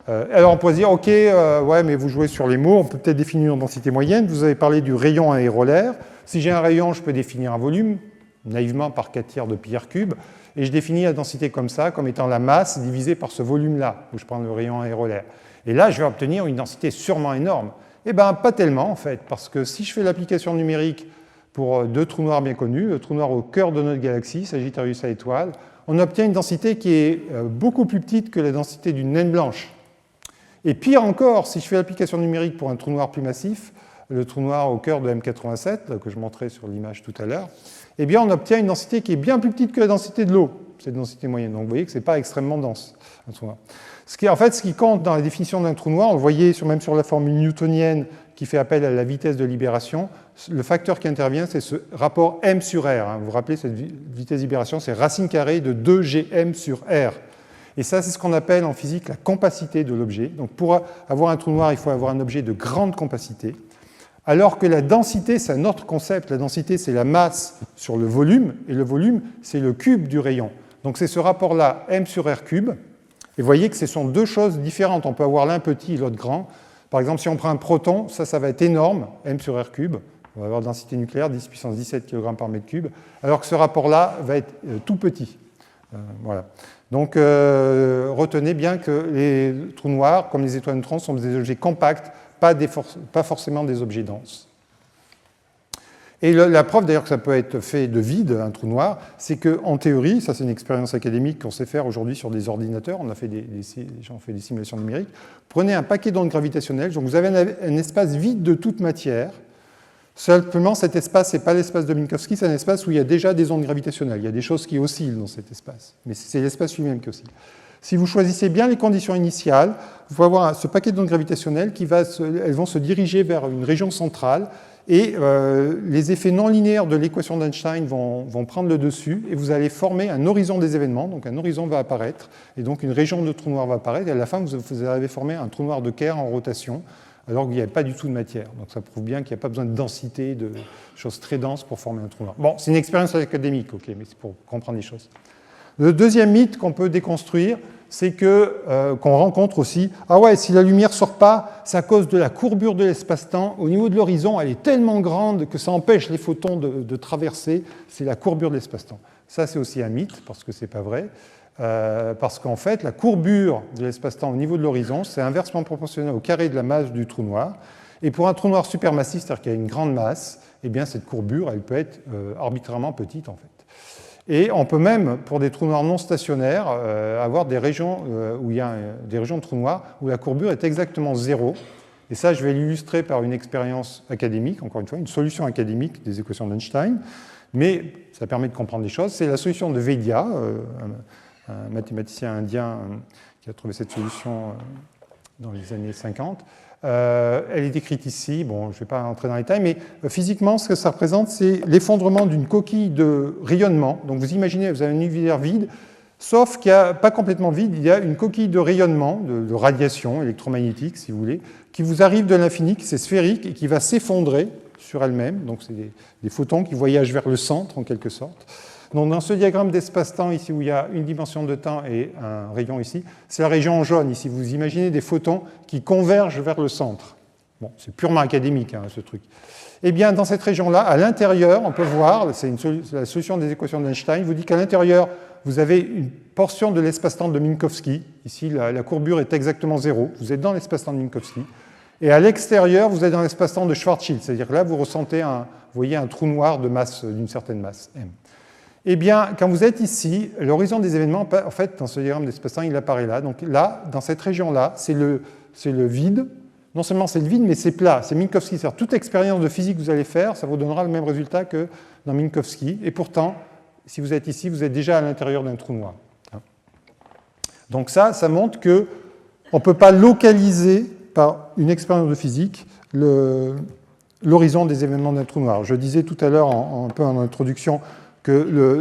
Alors on pourrait se dire, ok, ouais, mais vous jouez sur les mots, on peut peut-être définir une densité moyenne. Vous avez parlé du rayon aérolaire. Si j'ai un rayon, je peux définir un volume, naïvement par 4 tiers de pi r cube, et je définis la densité comme ça, comme étant la masse divisée par ce volume-là, où je prends le rayon aérolaire. Et là, je vais obtenir une densité sûrement énorme. Eh bien, pas tellement, en fait, parce que si je fais l'application numérique pour deux trous noirs bien connus, le trou noir au cœur de notre galaxie, Sagittarius à étoile, on obtient une densité qui est beaucoup plus petite que la densité d'une naine blanche. Et pire encore, si je fais l'application numérique pour un trou noir plus massif, le trou noir au cœur de M87, que je montrais sur l'image tout à l'heure, eh bien on obtient une densité qui est bien plus petite que la densité de l'eau, cette densité moyenne. Donc vous voyez que ce n'est pas extrêmement dense, un trou noir. En fait, ce qui compte dans la définition d'un trou noir, on le voyait même sur la formule newtonienne qui fait appel à la vitesse de libération, le facteur qui intervient, c'est ce rapport m sur r. Vous vous rappelez, cette vitesse de libération, c'est racine carrée de 2gm sur r. Et ça, c'est ce qu'on appelle en physique la compacité de l'objet. Donc pour avoir un trou noir, il faut avoir un objet de grande compacité. Alors que la densité, c'est un autre concept. La densité, c'est la masse sur le volume, et le volume, c'est le cube du rayon. Donc c'est ce rapport-là, m sur r cube. Et vous voyez que ce sont deux choses différentes. On peut avoir l'un petit et l'autre grand. Par exemple, si on prend un proton, ça va être énorme, m sur r cube. On va avoir densité nucléaire, 10 puissance 17 kg par mètre cube, alors que ce rapport-là va être tout petit. Voilà. Donc, retenez bien que les trous noirs, comme les étoiles neutrons, sont des objets compacts, pas forcément des objets denses. Et la preuve d'ailleurs que ça peut être fait de vide, un trou noir, c'est qu'en théorie, ça c'est une expérience académique qu'on sait faire aujourd'hui sur des ordinateurs, on a fait les gens ont fait des simulations numériques, prenez un paquet d'ondes gravitationnelles, donc vous avez un espace vide de toute matière, simplement cet espace, ce n'est pas l'espace de Minkowski, c'est un espace où il y a déjà des ondes gravitationnelles, il y a des choses qui oscillent dans cet espace, mais c'est l'espace lui-même qui oscille. Si vous choisissez bien les conditions initiales, vous pouvez avoir ce paquet d'ondes gravitationnelles elles vont se diriger vers une région centrale, et les effets non linéaires de l'équation d'Einstein vont prendre le dessus et vous allez former un horizon des événements. Donc un horizon va apparaître et donc une région de trou noir va apparaître et à la fin vous allez former un trou noir de Kerr en rotation alors qu'il n'y avait pas du tout de matière. Donc ça prouve bien qu'il n'y a pas besoin de densité, de choses très denses pour former un trou noir. Bon, c'est une expérience académique, ok, mais c'est pour comprendre les choses. Le deuxième mythe qu'on peut déconstruire, c'est qu'on rencontre aussi, ah ouais, si la lumière ne sort pas, c'est à cause de la courbure de l'espace-temps. Au niveau de l'horizon, elle est tellement grande que ça empêche les photons de traverser. C'est la courbure de l'espace-temps. Ça, c'est aussi un mythe, parce que ce n'est pas vrai. Parce qu'en fait, la courbure de l'espace-temps au niveau de l'horizon, c'est inversement proportionnel au carré de la masse du trou noir. Et pour un trou noir supermassif, c'est-à-dire qu'il y a une grande masse, eh bien, cette courbure, elle peut être arbitrairement petite, en fait. Et on peut même, pour des trous noirs non stationnaires, avoir des régions où il y a des régions de trous noirs où la courbure est exactement 0. Et ça, je vais l'illustrer par une expérience académique, encore une fois, une solution académique des équations d'Einstein. Mais ça permet de comprendre les choses. C'est la solution de Vedia, un mathématicien indien qui a trouvé cette solution dans les années 50. Elle est décrite ici, bon, je ne vais pas entrer dans les détails, mais physiquement, ce que ça représente, c'est l'effondrement d'une coquille de rayonnement. Donc vous imaginez, vous avez un univers vide, sauf qu'il n'y a pas complètement vide, il y a une coquille de rayonnement, de radiation électromagnétique, si vous voulez, qui vous arrive de l'infini, qui c'est sphérique, et qui va s'effondrer sur elle-même. Donc c'est des photons qui voyagent vers le centre, en quelque sorte. Donc dans ce diagramme d'espace-temps, ici où il y a une dimension de temps et un rayon ici, c'est la région en jaune. Ici, vous imaginez des photons qui convergent vers le centre. Bon, c'est purement académique, hein, ce truc. Eh bien, dans cette région-là, à l'intérieur, on peut voir, c'est la solution des équations d'Einstein, vous dit qu'à l'intérieur, vous avez une portion de l'espace-temps de Minkowski. Ici, la courbure est exactement 0. Vous êtes dans l'espace-temps de Minkowski. Et à l'extérieur, vous êtes dans l'espace-temps de Schwarzschild, c'est-à-dire que là, vous ressentez vous voyez un trou noir de masse, d'une certaine masse, m. Eh bien, quand vous êtes ici, l'horizon des événements, en fait, dans ce diagramme d'espace-temps, il apparaît là. Donc là, dans cette région-là, c'est le vide. Non seulement c'est le vide, mais c'est plat, c'est Minkowski. C'est-à-dire toute expérience de physique que vous allez faire, ça vous donnera le même résultat que dans Minkowski. Et pourtant, si vous êtes ici, vous êtes déjà à l'intérieur d'un trou noir. Donc ça montre qu'on ne peut pas localiser par une expérience de physique l'horizon des événements d'un trou noir. Je disais tout à l'heure, un peu en introduction, que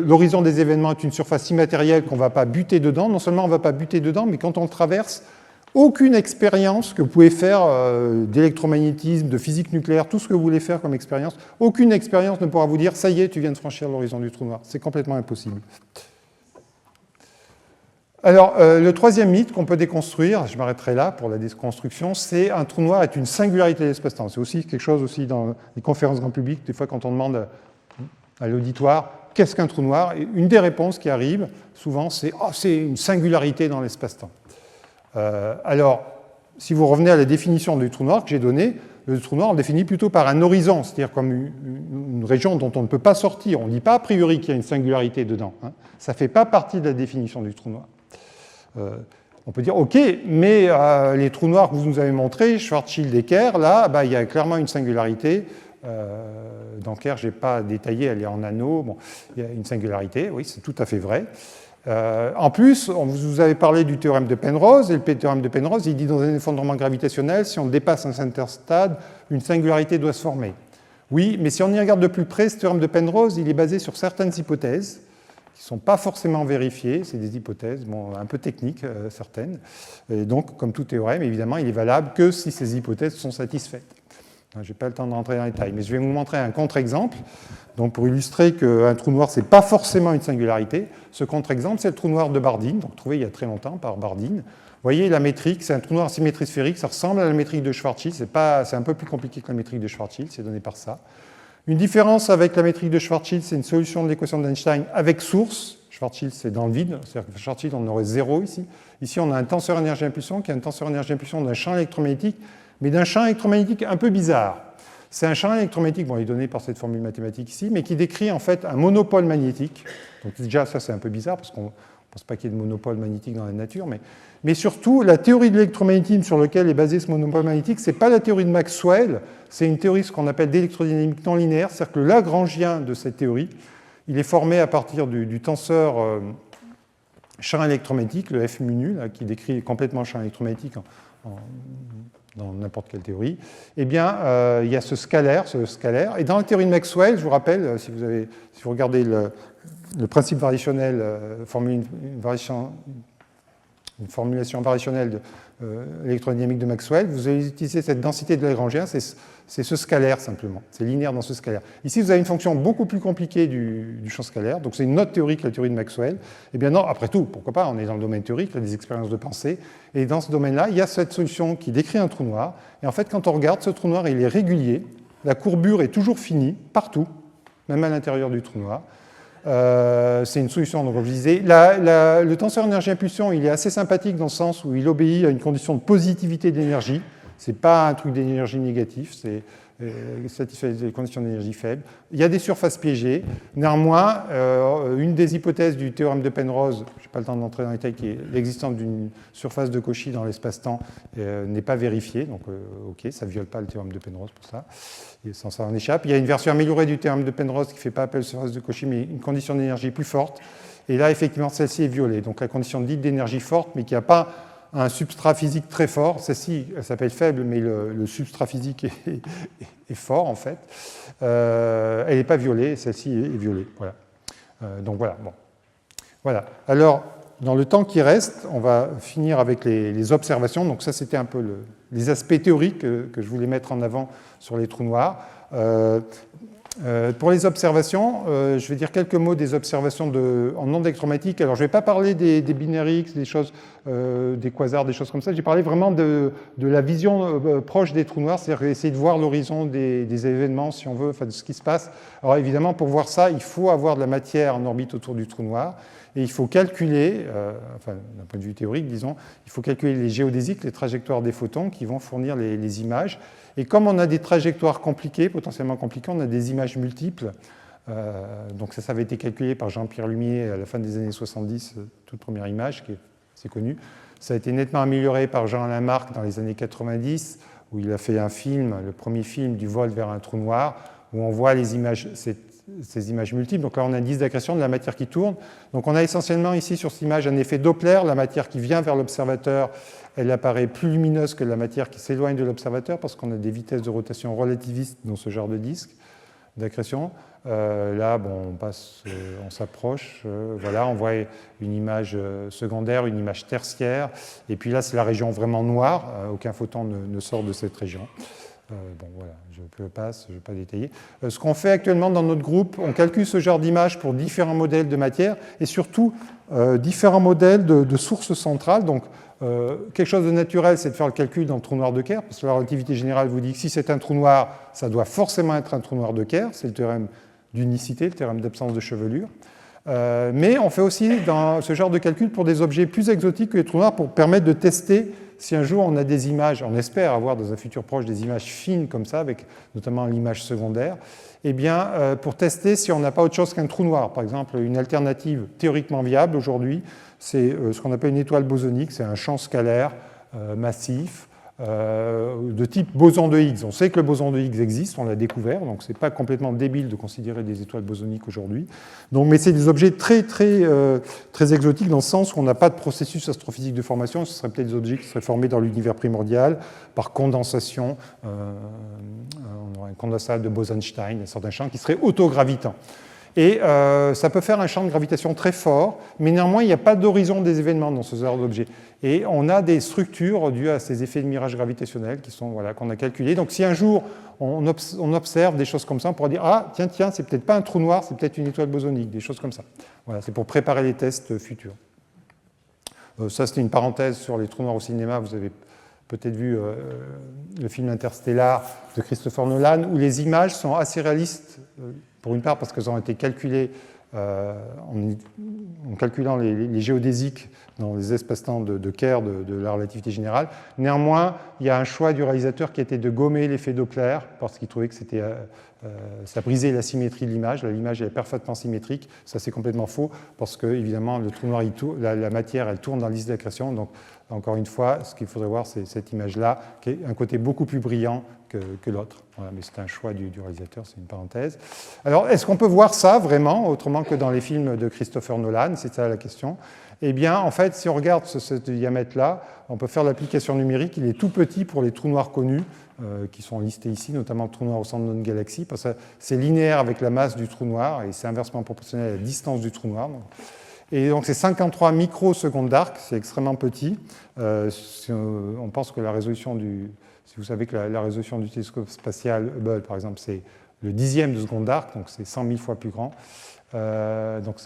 l'horizon des événements est une surface immatérielle qu'on ne va pas buter dedans. Non seulement on ne va pas buter dedans, mais quand on le traverse, aucune expérience que vous pouvez faire d'électromagnétisme, de physique nucléaire, tout ce que vous voulez faire comme expérience, aucune expérience ne pourra vous dire « ça y est, tu viens de franchir l'horizon du trou noir ». C'est complètement impossible. Alors, le troisième mythe qu'on peut déconstruire, je m'arrêterai là pour la déconstruction, c'est un trou noir est une singularité de l'espace-temps. C'est aussi quelque chose aussi dans les conférences grand public, des fois quand on demande à l'auditoire qu'est-ce qu'un trou noir, et une des réponses qui arrive souvent c'est « oh, c'est une singularité dans l'espace-temps ». Alors, si vous revenez à la définition du trou noir que j'ai donnée, le trou noir on le définit plutôt par un horizon, c'est-à-dire comme une région dont on ne peut pas sortir. On ne dit pas a priori qu'il y a une singularité dedans. Hein. Ça ne fait pas partie de la définition du trou noir. On peut dire, OK, mais les trous noirs que vous nous avez montrés, Schwarzschild et Kerr, là, il y a clairement une singularité. Dans Kerr, je n'ai pas détaillé, elle est en anneau. Bon, il y a une singularité, oui, c'est tout à fait vrai. En plus, vous avez parlé du théorème de Penrose, et le théorème de Penrose, il dit dans un effondrement gravitationnel, si on dépasse un center stade, une singularité doit se former. Oui, mais si on y regarde de plus près, ce théorème de Penrose, il est basé sur certaines hypothèses qui ne sont pas forcément vérifiées, c'est des hypothèses un peu techniques, certaines. Et donc, comme tout théorème, évidemment, il est valable que si ces hypothèses sont satisfaites. Je n'ai pas le temps de rentrer dans les détails, mais je vais vous montrer un contre-exemple. Donc, pour illustrer qu'un trou noir, ce n'est pas forcément une singularité, ce contre-exemple, c'est le trou noir de Bardeen, donc trouvé il y a très longtemps par Bardeen. Vous voyez, la métrique, c'est un trou noir à symétrie sphérique, ça ressemble à la métrique de Schwarzschild, c'est un peu plus compliqué que la métrique de Schwarzschild, c'est donné par ça. Une différence avec la métrique de Schwarzschild, c'est une solution de l'équation d'Einstein avec source. Schwarzschild, c'est dans le vide, c'est-à-dire que Schwarzschild, on aurait zéro ici. Ici, on a un tenseur énergie-impulsion qui est un tenseur énergie-impulsion d'un champ électromagnétique, mais d'un champ électromagnétique un peu bizarre. C'est un champ électromagnétique, bon, il est donné par cette formule mathématique ici, mais qui décrit en fait un monopôle magnétique. Donc déjà, ça c'est un peu bizarre, parce qu'on ne pense pas qu'il y ait de monopôle magnétique dans la nature, mais surtout, la théorie de l'électromagnétisme sur laquelle est basé ce monopôle magnétique, ce n'est pas la théorie de Maxwell, c'est une théorie ce qu'on appelle d'électrodynamique non linéaire, c'est-à-dire que le Lagrangien de cette théorie, il est formé à partir du tenseur champ électromagnétique, le F mu nu, là, qui décrit complètement le champ électromagnétique dans n'importe quelle théorie. Eh bien, il y a ce scalaire, et dans la théorie de Maxwell, je vous rappelle, si vous regardez le principe variationnel, une formulation variationnelle de l'électrodynamique de Maxwell, vous allez utiliser cette densité de Lagrangien, c'est ce scalaire simplement, c'est linéaire dans ce scalaire. Ici, vous avez une fonction beaucoup plus compliquée du champ scalaire, donc c'est une autre théorie que la théorie de Maxwell. Eh bien non, après tout, pourquoi pas, on est dans le domaine théorique, il y a des expériences de pensée, et dans ce domaine-là, il y a cette solution qui décrit un trou noir, et en fait, quand on regarde, ce trou noir, il est régulier, la courbure est toujours finie, partout, même à l'intérieur du trou noir. C'est une solution donc revisée. Le tenseur énergie-impulsion, il est assez sympathique dans le sens où il obéit à une condition de positivité de l'énergie. Ce n'est pas un truc d'énergie négatif, c'est satisfait les conditions d'énergie faibles. Il y a des surfaces piégées. Néanmoins, une des hypothèses du théorème de Penrose, je n'ai pas le temps d'entrer dans les détails, qui est l'existence d'une surface de Cauchy dans l'espace-temps, n'est pas vérifiée. Donc, OK, ça ne viole pas le théorème de Penrose pour ça. Et sans ça, on échappe. Il y a une version améliorée du théorème de Penrose qui ne fait pas appel à la surface de Cauchy, mais une condition d'énergie plus forte. Et là, effectivement, celle-ci est violée. Donc, la condition dite d'énergie forte, mais qui n'a pas un substrat physique très fort. Celle-ci, elle s'appelle faible, mais le substrat physique est fort, en fait. Elle n'est pas violée, celle-ci est violée. Voilà. Donc voilà. Bon. Voilà. Alors, dans le temps qui reste, on va finir avec les observations. Donc ça, c'était un peu les aspects théoriques que je voulais mettre en avant sur les trous noirs. Pour les observations, je vais dire quelques mots des observations en ondes électromagnétiques. Alors, je ne vais pas parler des binaires X, des choses des quasars, des choses comme ça. J'ai parlé vraiment de la vision proche des trous noirs, c'est-à-dire essayer de voir l'horizon des événements, si on veut, enfin, de ce qui se passe. Alors évidemment, pour voir ça, il faut avoir de la matière en orbite autour du trou noir, et il faut calculer, enfin d'un point de vue théorique, disons, il faut calculer les géodésiques, les trajectoires des photons qui vont fournir les images. Et comme on a des trajectoires compliquées, potentiellement compliquées, on a des images multiples. Donc ça avait été calculé par Jean-Pierre Lumier à la fin des années 70, toute première image qui est assez connue. Ça a été nettement amélioré par Jean-Alain Marc dans les années 90, où il a fait un film, le premier film du vol vers un trou noir, où on voit les images, ces images multiples. Donc là, on a un indice d'accrétion de la matière qui tourne. Donc on a essentiellement ici sur cette image un effet Doppler. La matière qui vient vers l'observateur, elle apparaît plus lumineuse que la matière qui s'éloigne de l'observateur parce qu'on a des vitesses de rotation relativistes dans ce genre de disque d'accrétion. Là, bon, on s'approche, voilà, on voit une image secondaire, une image tertiaire, et puis là, c'est la région vraiment noire, aucun photon ne sort de cette région. Bon, voilà, je passe, je ne vais pas détailler. Ce qu'on fait actuellement dans notre groupe, on calcule ce genre d'image pour différents modèles de matière, et surtout différents modèles de sources centrales. Donc, quelque chose de naturel, c'est de faire le calcul dans le trou noir de Kerr, parce que la relativité générale vous dit que si c'est un trou noir, ça doit forcément être un trou noir de Kerr, c'est le théorème d'unicité, le théorème d'absence de chevelure. Mais on fait aussi dans ce genre de calcul pour des objets plus exotiques que les trous noirs pour permettre de tester si un jour on a des images, on espère avoir dans un futur proche des images fines comme ça, avec notamment l'image secondaire, eh bien, pour tester si on n'a pas autre chose qu'un trou noir. Par exemple, une alternative théoriquement viable aujourd'hui, c'est ce qu'on appelle une étoile bosonique, c'est un champ scalaire massif, de type boson de Higgs. On sait que le boson de Higgs existe, on l'a découvert, donc ce n'est pas complètement débile de considérer des étoiles bosoniques aujourd'hui. Mais c'est des objets très exotiques dans le sens où on n'a pas de processus astrophysique de formation, ce seraient peut-être des objets qui seraient formés dans l'univers primordial par condensation, on aurait un condensat de Bose-Einstein, un certain champ qui serait autogravitant. Et ça peut faire un champ de gravitation très fort, mais néanmoins, il n'y a pas d'horizon des événements dans ce genre d'objet. Et on a des structures dues à ces effets de mirage gravitationnel qu'on a calculés. Donc si un jour on observe des choses comme ça, on pourra dire « Ah, tiens, c'est peut-être pas un trou noir, c'est peut-être une étoile bosonique », des choses comme ça. Voilà, c'est pour préparer les tests futurs. Ça, c'était une parenthèse sur les trous noirs au cinéma. Vous avez peut-être vu le film Interstellar de Christopher Nolan, où les images sont assez réalistes, pour une part parce qu'elles ont été calculées en calculant les géodésiques dans les espaces-temps de Kerr de la relativité générale. Néanmoins, il y a un choix du réalisateur qui était de gommer l'effet Doppler parce qu'il trouvait que ça brisait la symétrie de l'image. L'image est parfaitement symétrique. Ça, c'est complètement faux parce que, évidemment, le trou noir, la matière, elle tourne dans le disque d'accrétion. Donc, encore une fois, ce qu'il faudrait voir, c'est cette image-là, qui est un côté beaucoup plus brillant que l'autre. Voilà, mais c'est un choix du réalisateur, c'est une parenthèse. Alors, est-ce qu'on peut voir ça vraiment, autrement que dans les films de Christopher Nolan? C'est ça la question. Eh bien, en fait, si on regarde ce diamètre-là, on peut faire l'application numérique. Il est tout petit pour les trous noirs connus, qui sont listés ici, notamment le trou noir au centre de notre galaxie, parce que c'est linéaire avec la masse du trou noir, et c'est inversement proportionnel à la distance du trou noir. Et donc, c'est 53 microsecondes d'arc, c'est extrêmement petit. On pense que la résolution si vous savez que la résolution du télescope spatial Hubble, par exemple, c'est le 10e de seconde d'arc, donc c'est 100 000 fois plus grand. Donc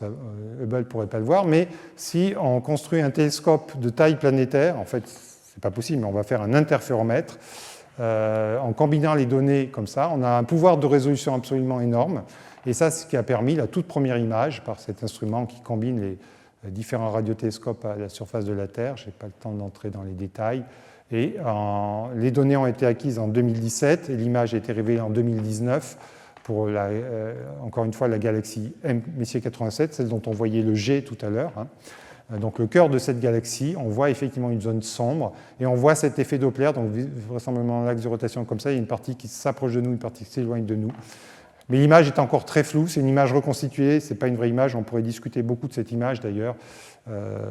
Hubble ne pourrait pas le voir, mais si on construit un télescope de taille planétaire, en fait, ce n'est pas possible, mais on va faire un interféromètre, en combinant les données comme ça, on a un pouvoir de résolution absolument énorme, et ça, c'est ce qui a permis la toute première image par cet instrument qui combine les différents radiotélescopes à la surface de la Terre. Je n'ai pas le temps d'entrer dans les détails. Et les données ont été acquises en 2017 et l'image a été révélée en 2019 pour, encore une fois, la galaxie M Messier 87, celle dont on voyait le G tout à l'heure. Donc le cœur de cette galaxie, on voit effectivement une zone sombre et on voit cet effet Doppler, donc vraisemblablement l'axe de rotation comme ça, il y a une partie qui s'approche de nous, une partie qui s'éloigne de nous. Mais l'image est encore très floue, c'est une image reconstituée, ce n'est pas une vraie image, on pourrait discuter beaucoup de cette image d'ailleurs.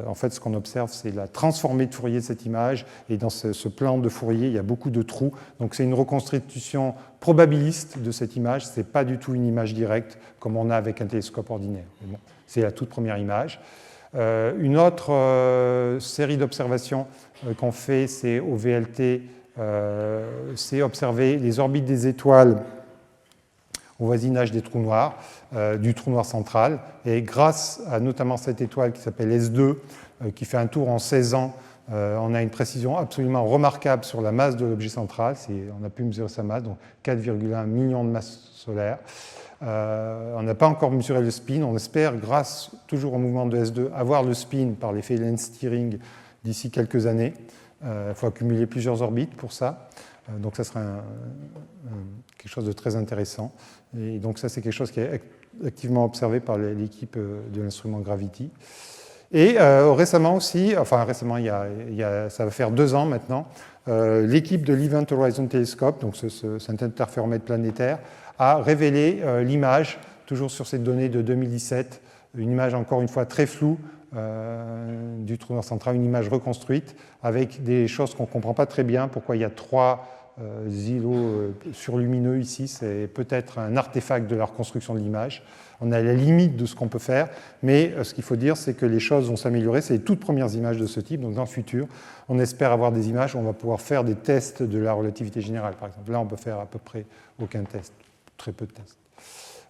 En fait, ce qu'on observe, c'est la transformée de Fourier de cette image, et dans ce plan de Fourier, il y a beaucoup de trous. Donc c'est une reconstitution probabiliste de cette image, ce n'est pas du tout une image directe comme on a avec un télescope ordinaire. Bon, c'est la toute première image. Une autre série d'observations qu'on fait, c'est au VLT, c'est observer les orbites des étoiles au voisinage des trous noirs, du trou noir central. Et grâce à notamment cette étoile qui s'appelle S2, qui fait un tour en 16 ans, on a une précision absolument remarquable sur la masse de l'objet central. On a pu mesurer sa masse, donc 4,1 millions de masses solaires. On n'a pas encore mesuré le spin. On espère, grâce toujours au mouvement de S2, avoir le spin par l'effet lens steering d'ici quelques années. Il faut accumuler plusieurs orbites pour ça. Donc ça sera quelque chose de très intéressant. Et donc ça, c'est quelque chose qui est activement observé par l'équipe de l'instrument Gravity. Et récemment aussi, enfin récemment, ça va faire 2 ans maintenant, l'équipe de l'Event Horizon Telescope, donc cet interféromètre planétaire, a révélé l'image, toujours sur cette donnée de 2017, une image encore une fois très floue du trou noir central, une image reconstruite avec des choses qu'on ne comprend pas très bien, pourquoi il y a 3 îlots surlumineux ici, c'est peut-être un artefact de la reconstruction de l'image. On est à la limite de ce qu'on peut faire, mais ce qu'il faut dire, c'est que les choses vont s'améliorer. C'est les toutes premières images de ce type, donc dans le futur, on espère avoir des images où on va pouvoir faire des tests de la relativité générale, par exemple. Là, on peut faire à peu près aucun test, très peu de tests.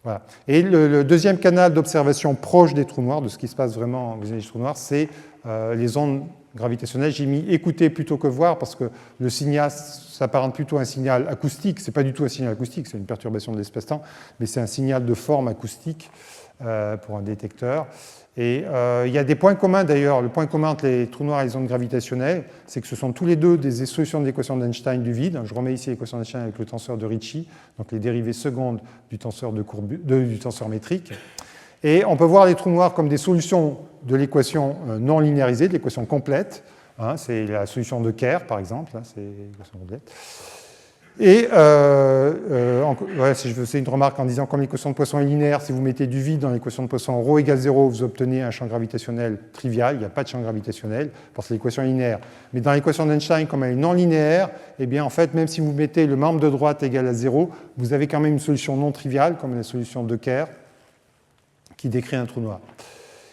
Voilà. Et le deuxième canal d'observation proche des trous noirs, de ce qui se passe vraiment au voisinage des trous noirs, c'est les ondes gravitationnelles. J'ai mis écouter plutôt que voir, parce que le signal s'apparente plutôt à un signal acoustique. Ce n'est pas du tout un signal acoustique, c'est une perturbation de l'espace-temps, mais c'est un signal de forme acoustique pour un détecteur. Et il y a des points communs d'ailleurs. Le point commun entre les trous noirs et les ondes gravitationnelles, c'est que ce sont tous les deux des solutions de l'équation d'Einstein du vide. Je remets ici l'équation d'Einstein avec le tenseur de Ricci, donc les dérivées secondes du tenseur, du tenseur métrique. Et on peut voir les trous noirs comme des solutions de l'équation non linéarisée, de l'équation complète. C'est la solution de Kerr, par exemple. C'est l'équation complète. Et si je faisais une remarque en disant comme l'équation de Poisson est linéaire, si vous mettez du vide dans l'équation de Poisson, ρ égale 0, vous obtenez un champ gravitationnel trivial, il n'y a pas de champ gravitationnel, parce que l'équation est linéaire. Mais dans l'équation d'Einstein, comme elle est non linéaire, eh bien en fait, même si vous mettez le membre de droite égal à 0, vous avez quand même une solution non triviale, comme la solution de Kerr, qui décrit un trou noir.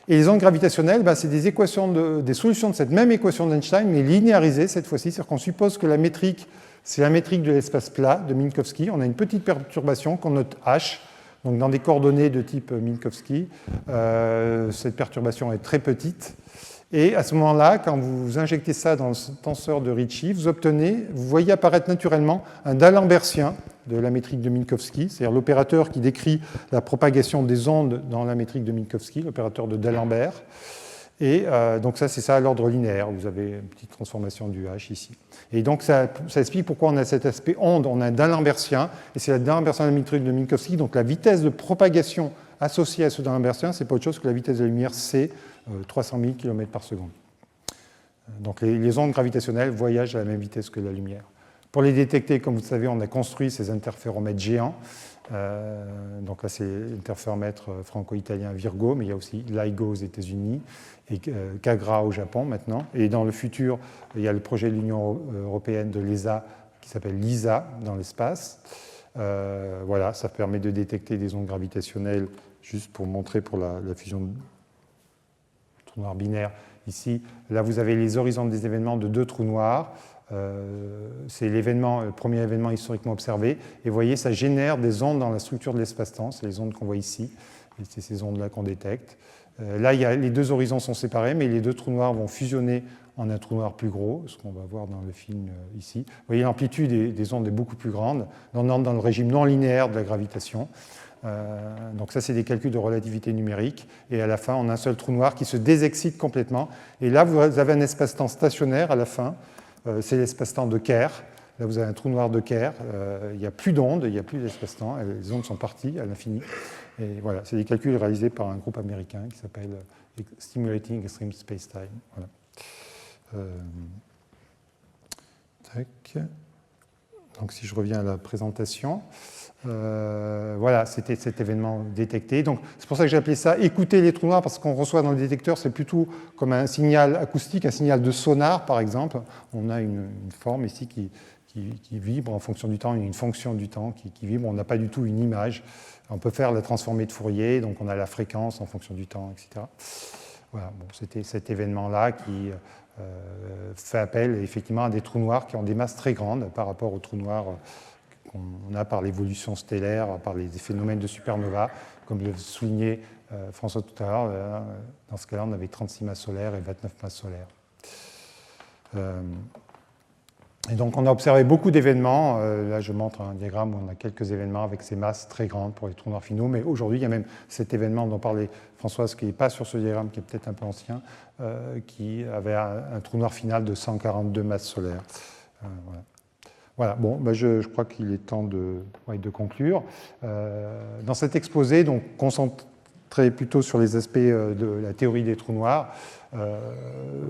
Et les ondes gravitationnelles, c'est des solutions de cette même équation d'Einstein, mais linéarisées cette fois-ci, c'est-à-dire qu'on suppose que la métrique, c'est la métrique de l'espace plat de Minkowski. On a une petite perturbation qu'on note H, donc dans des coordonnées de type Minkowski. Cette perturbation est très petite. Et à ce moment-là, quand vous injectez ça dans le tenseur de Ricci, vous voyez apparaître naturellement un d'Alembertien de la métrique de Minkowski, c'est-à-dire l'opérateur qui décrit la propagation des ondes dans la métrique de Minkowski, l'opérateur de D'Alembert. Et donc ça, c'est ça à l'ordre linéaire. Vous avez une petite transformation du H ici. Et donc ça explique pourquoi on a cet aspect onde. On a un d'Alembertien, et c'est la d'Alembertien de la métrique de Minkowski. Donc la vitesse de propagation associée à ce d'Alembertien, c'est pas autre chose que la vitesse de la lumière, c'est 300 000 km par seconde. Donc les ondes gravitationnelles voyagent à la même vitesse que la lumière. Pour les détecter, comme vous le savez, on a construit ces interféromètres géants. Donc là, c'est l'interféromètre franco-italien Virgo, mais il y a aussi LIGO aux États-Unis et CAGRA au Japon maintenant. Et dans le futur, il y a le projet de l'Union européenne de l'ESA qui s'appelle LISA dans l'espace. Voilà, ça permet de détecter des ondes gravitationnelles, juste pour montrer pour la fusion de trous noirs binaires. Ici, là, vous avez les horizons des événements de 2 trous noirs. C'est le premier événement historiquement observé. Et vous voyez, ça génère des ondes dans la structure de l'espace-temps. C'est les ondes qu'on voit ici. Et c'est ces ondes-là qu'on détecte. Là, les 2 horizons sont séparés, mais les 2 trous noirs vont fusionner en un trou noir plus gros, ce qu'on va voir dans le film ici. Vous voyez, l'amplitude des ondes est beaucoup plus grande. On entre dans le régime non linéaire de la gravitation. Donc ça, c'est des calculs de relativité numérique. Et à la fin, on a un seul trou noir qui se désexcite complètement. Et là, vous avez un espace-temps stationnaire à la fin. C'est l'espace-temps de Kerr. Là, vous avez un trou noir de Kerr. Il n'y a plus d'ondes, il n'y a plus d'espace-temps. Les ondes sont parties à l'infini. Et voilà, c'est des calculs réalisés par un groupe américain qui s'appelle Stimulating Extreme Spacetime. Voilà. Donc, si je reviens à la présentation, voilà, c'était cet événement détecté. Donc, c'est pour ça que j'ai appelé ça écouter les trous noirs, parce qu'on reçoit dans le détecteur, c'est plutôt comme un signal acoustique, un signal de sonar, par exemple. On a une forme ici qui vibre en fonction du temps, une fonction du temps qui vibre. On n'a pas du tout une image. On peut faire la transformée de Fourier, donc on a la fréquence en fonction du temps, etc. Voilà, bon, c'était cet événement-là qui fait appel effectivement à des trous noirs qui ont des masses très grandes par rapport aux trous noirs qu'on a par l'évolution stellaire, par les phénomènes de supernova, comme le soulignait François tout à l'heure. Dans ce cas-là, on avait 36 masses solaires et 29 masses solaires. Et donc on a observé beaucoup d'événements. Là, je montre un diagramme où on a quelques événements avec ces masses très grandes pour les trous noirs finaux. Mais aujourd'hui, il y a même cet événement dont parlait Françoise, qui n'est pas sur ce diagramme, qui est peut-être un peu ancien, qui avait un trou noir final de 142 masses solaires. Voilà. Voilà, bon, ben je crois qu'il est temps de conclure. Dans cet exposé, donc concentré plutôt sur les aspects de la théorie des trous noirs.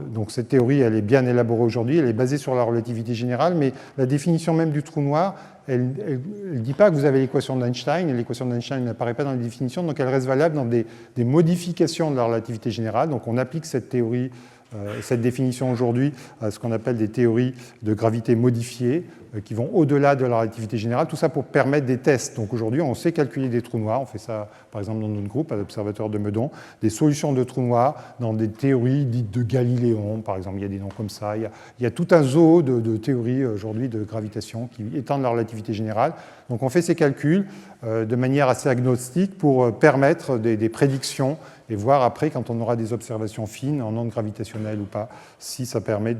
Donc cette théorie, elle est bien élaborée aujourd'hui, elle est basée sur la relativité générale, mais la définition même du trou noir, elle ne dit pas que vous avez l'équation d'Einstein, et l'équation d'Einstein n'apparaît pas dans la définition, donc elle reste valable dans des modifications de la relativité générale. Donc on applique cette théorie, cette définition aujourd'hui à ce qu'on appelle des théories de gravité modifiées, qui vont au-delà de la relativité générale, tout ça pour permettre des tests. Donc aujourd'hui, on sait calculer des trous noirs, on fait ça par exemple dans notre groupe, à l'Observatoire de Meudon, des solutions de trous noirs dans des théories dites de Galiléon, par exemple, il y a des noms comme ça, il y a tout un zoo de théories aujourd'hui de gravitation qui étendent la relativité générale. Donc on fait ces calculs de manière assez agnostique pour permettre des prédictions et voir après, quand on aura des observations fines en ondes gravitationnelles ou pas, si ça permet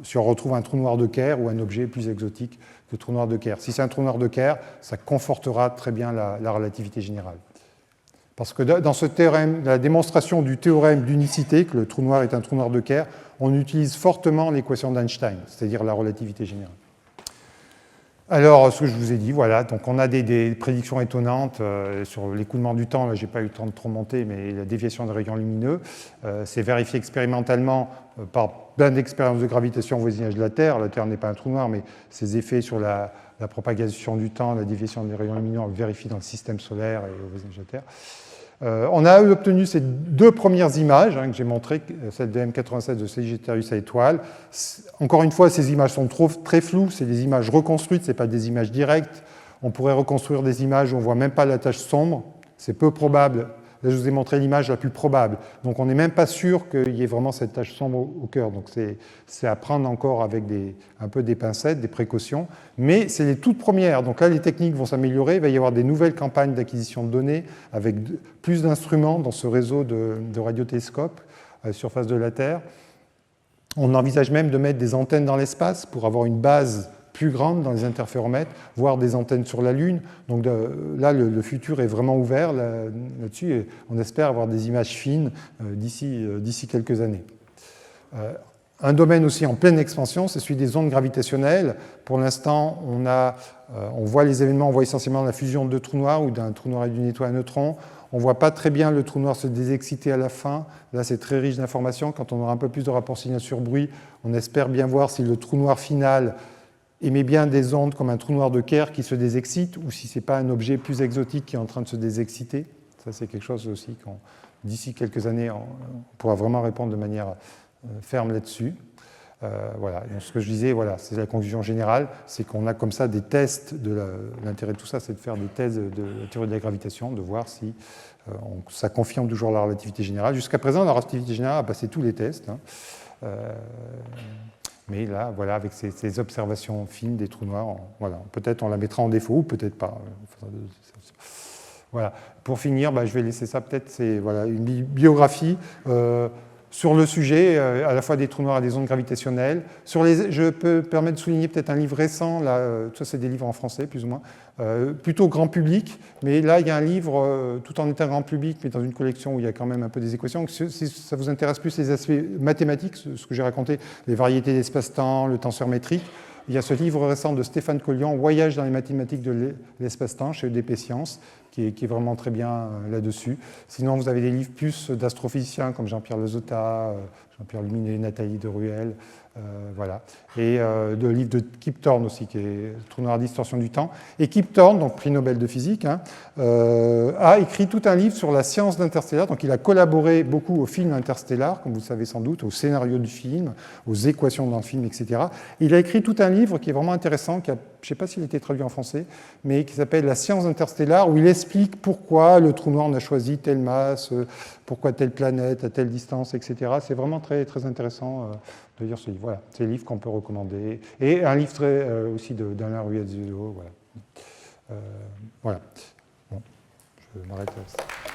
si on retrouve un trou noir de Kerr ou un objet plus exotique que le trou noir de Kerr. Si c'est un trou noir de Kerr, ça confortera très bien la relativité générale. Parce que dans ce théorème, la démonstration du théorème d'unicité, que le trou noir est un trou noir de Kerr, on utilise fortement l'équation d'Einstein, c'est-à-dire la relativité générale. Alors, ce que je vous ai dit, voilà, donc on a des prédictions étonnantes sur l'écoulement du temps. Là, je n'ai pas eu le temps de trop monter, mais la déviation des rayons lumineux, c'est vérifié expérimentalement par plein d'expériences de gravitation au voisinage de la Terre. La Terre n'est pas un trou noir, mais ses effets sur la propagation du temps, la déviation des rayons lumineux, on le vérifie dans le système solaire et au voisinage de la Terre. On a obtenu ces deux premières images que j'ai montrées, celle de M87 de Sagittarius à étoile. Encore une fois, ces images sont très floues, c'est des images reconstruites, ce n'est pas des images directes. On pourrait reconstruire des images où on ne voit même pas la tache sombre, c'est peu probable. Là, je vous ai montré l'image la plus probable. Donc, on n'est même pas sûr qu'il y ait vraiment cette tache sombre au cœur. Donc, c'est à prendre encore avec un peu des pincettes, des précautions. Mais c'est les toutes premières. Donc là, les techniques vont s'améliorer. Il va y avoir des nouvelles campagnes d'acquisition de données avec plus d'instruments dans ce réseau de radiotélescopes à la surface de la Terre. On envisage même de mettre des antennes dans l'espace pour avoir une base plus grande dans les interféromètres, voire des antennes sur la Lune. Donc là, le futur est vraiment ouvert là-dessus et on espère avoir des images fines d'ici quelques années. Un domaine aussi en pleine expansion, c'est celui des ondes gravitationnelles. Pour l'instant, on voit les événements, on voit essentiellement la fusion de trous noirs ou d'un trou noir et d'une étoile à neutrons. On ne voit pas très bien le trou noir se désexciter à la fin. Là, c'est très riche d'informations. Quand on aura un peu plus de rapport signal sur bruit, on espère bien voir si le trou noir final émet bien des ondes comme un trou noir de Kerr qui se désexcite ou si ce n'est pas un objet plus exotique qui est en train de se désexciter. Ça, c'est quelque chose aussi d'ici quelques années, on pourra vraiment répondre de manière ferme là-dessus. Voilà. Donc, ce que je disais, voilà, c'est la conclusion générale, c'est qu'on a comme ça des tests. L'intérêt de tout ça, c'est de faire des tests de la théorie de la gravitation, de voir si ça confirme toujours la relativité générale. Jusqu'à présent, la relativité générale a passé tous les tests. Mais là, voilà, avec ces observations fines des trous noirs, voilà, peut-être on la mettra en défaut ou peut-être pas. Voilà. Pour finir, je vais laisser ça peut-être, c'est voilà, une biographie sur le sujet, à la fois des trous noirs et des ondes gravitationnelles. Je peux permettre de souligner peut-être un livre récent, là, ça c'est des livres en français plus ou moins, plutôt grand public, mais là il y a un livre tout en étant grand public, mais dans une collection où il y a quand même un peu des équations. Si ça vous intéresse plus les aspects mathématiques, ce que j'ai raconté, les variétés d'espace-temps, le tenseur métrique, il y a ce livre récent de Stéphane Collion, Voyage dans les mathématiques de l'espace-temps, chez EDP Sciences, qui est vraiment très bien là-dessus. Sinon, vous avez des livres plus d'astrophysiciens comme Jean-Pierre Lezotta, Jean-Pierre Luminet, Nathalie Deruel, voilà. Et le livre de Kip Thorne aussi, qui est Trou noir à distorsion du temps. Et Kip Thorne, donc prix Nobel de physique, a écrit tout un livre sur la science d'Interstellar. Donc il a collaboré beaucoup au film Interstellar, comme vous le savez sans doute, au scénario du film, aux équations dans le film, etc. Il a écrit tout un livre qui est vraiment intéressant, qui a ne sais pas s'il a été traduit en français, mais qui s'appelle La science interstellaire, où il explique pourquoi le trou noir a choisi telle masse, pourquoi telle planète, à telle distance, etc. C'est vraiment très, très intéressant de lire ce livre. Voilà, c'est le livre qu'on peut recommander. Et un livre aussi d'Alain Ruiz-Zulu. Voilà. Voilà. Bon, je m'arrête là.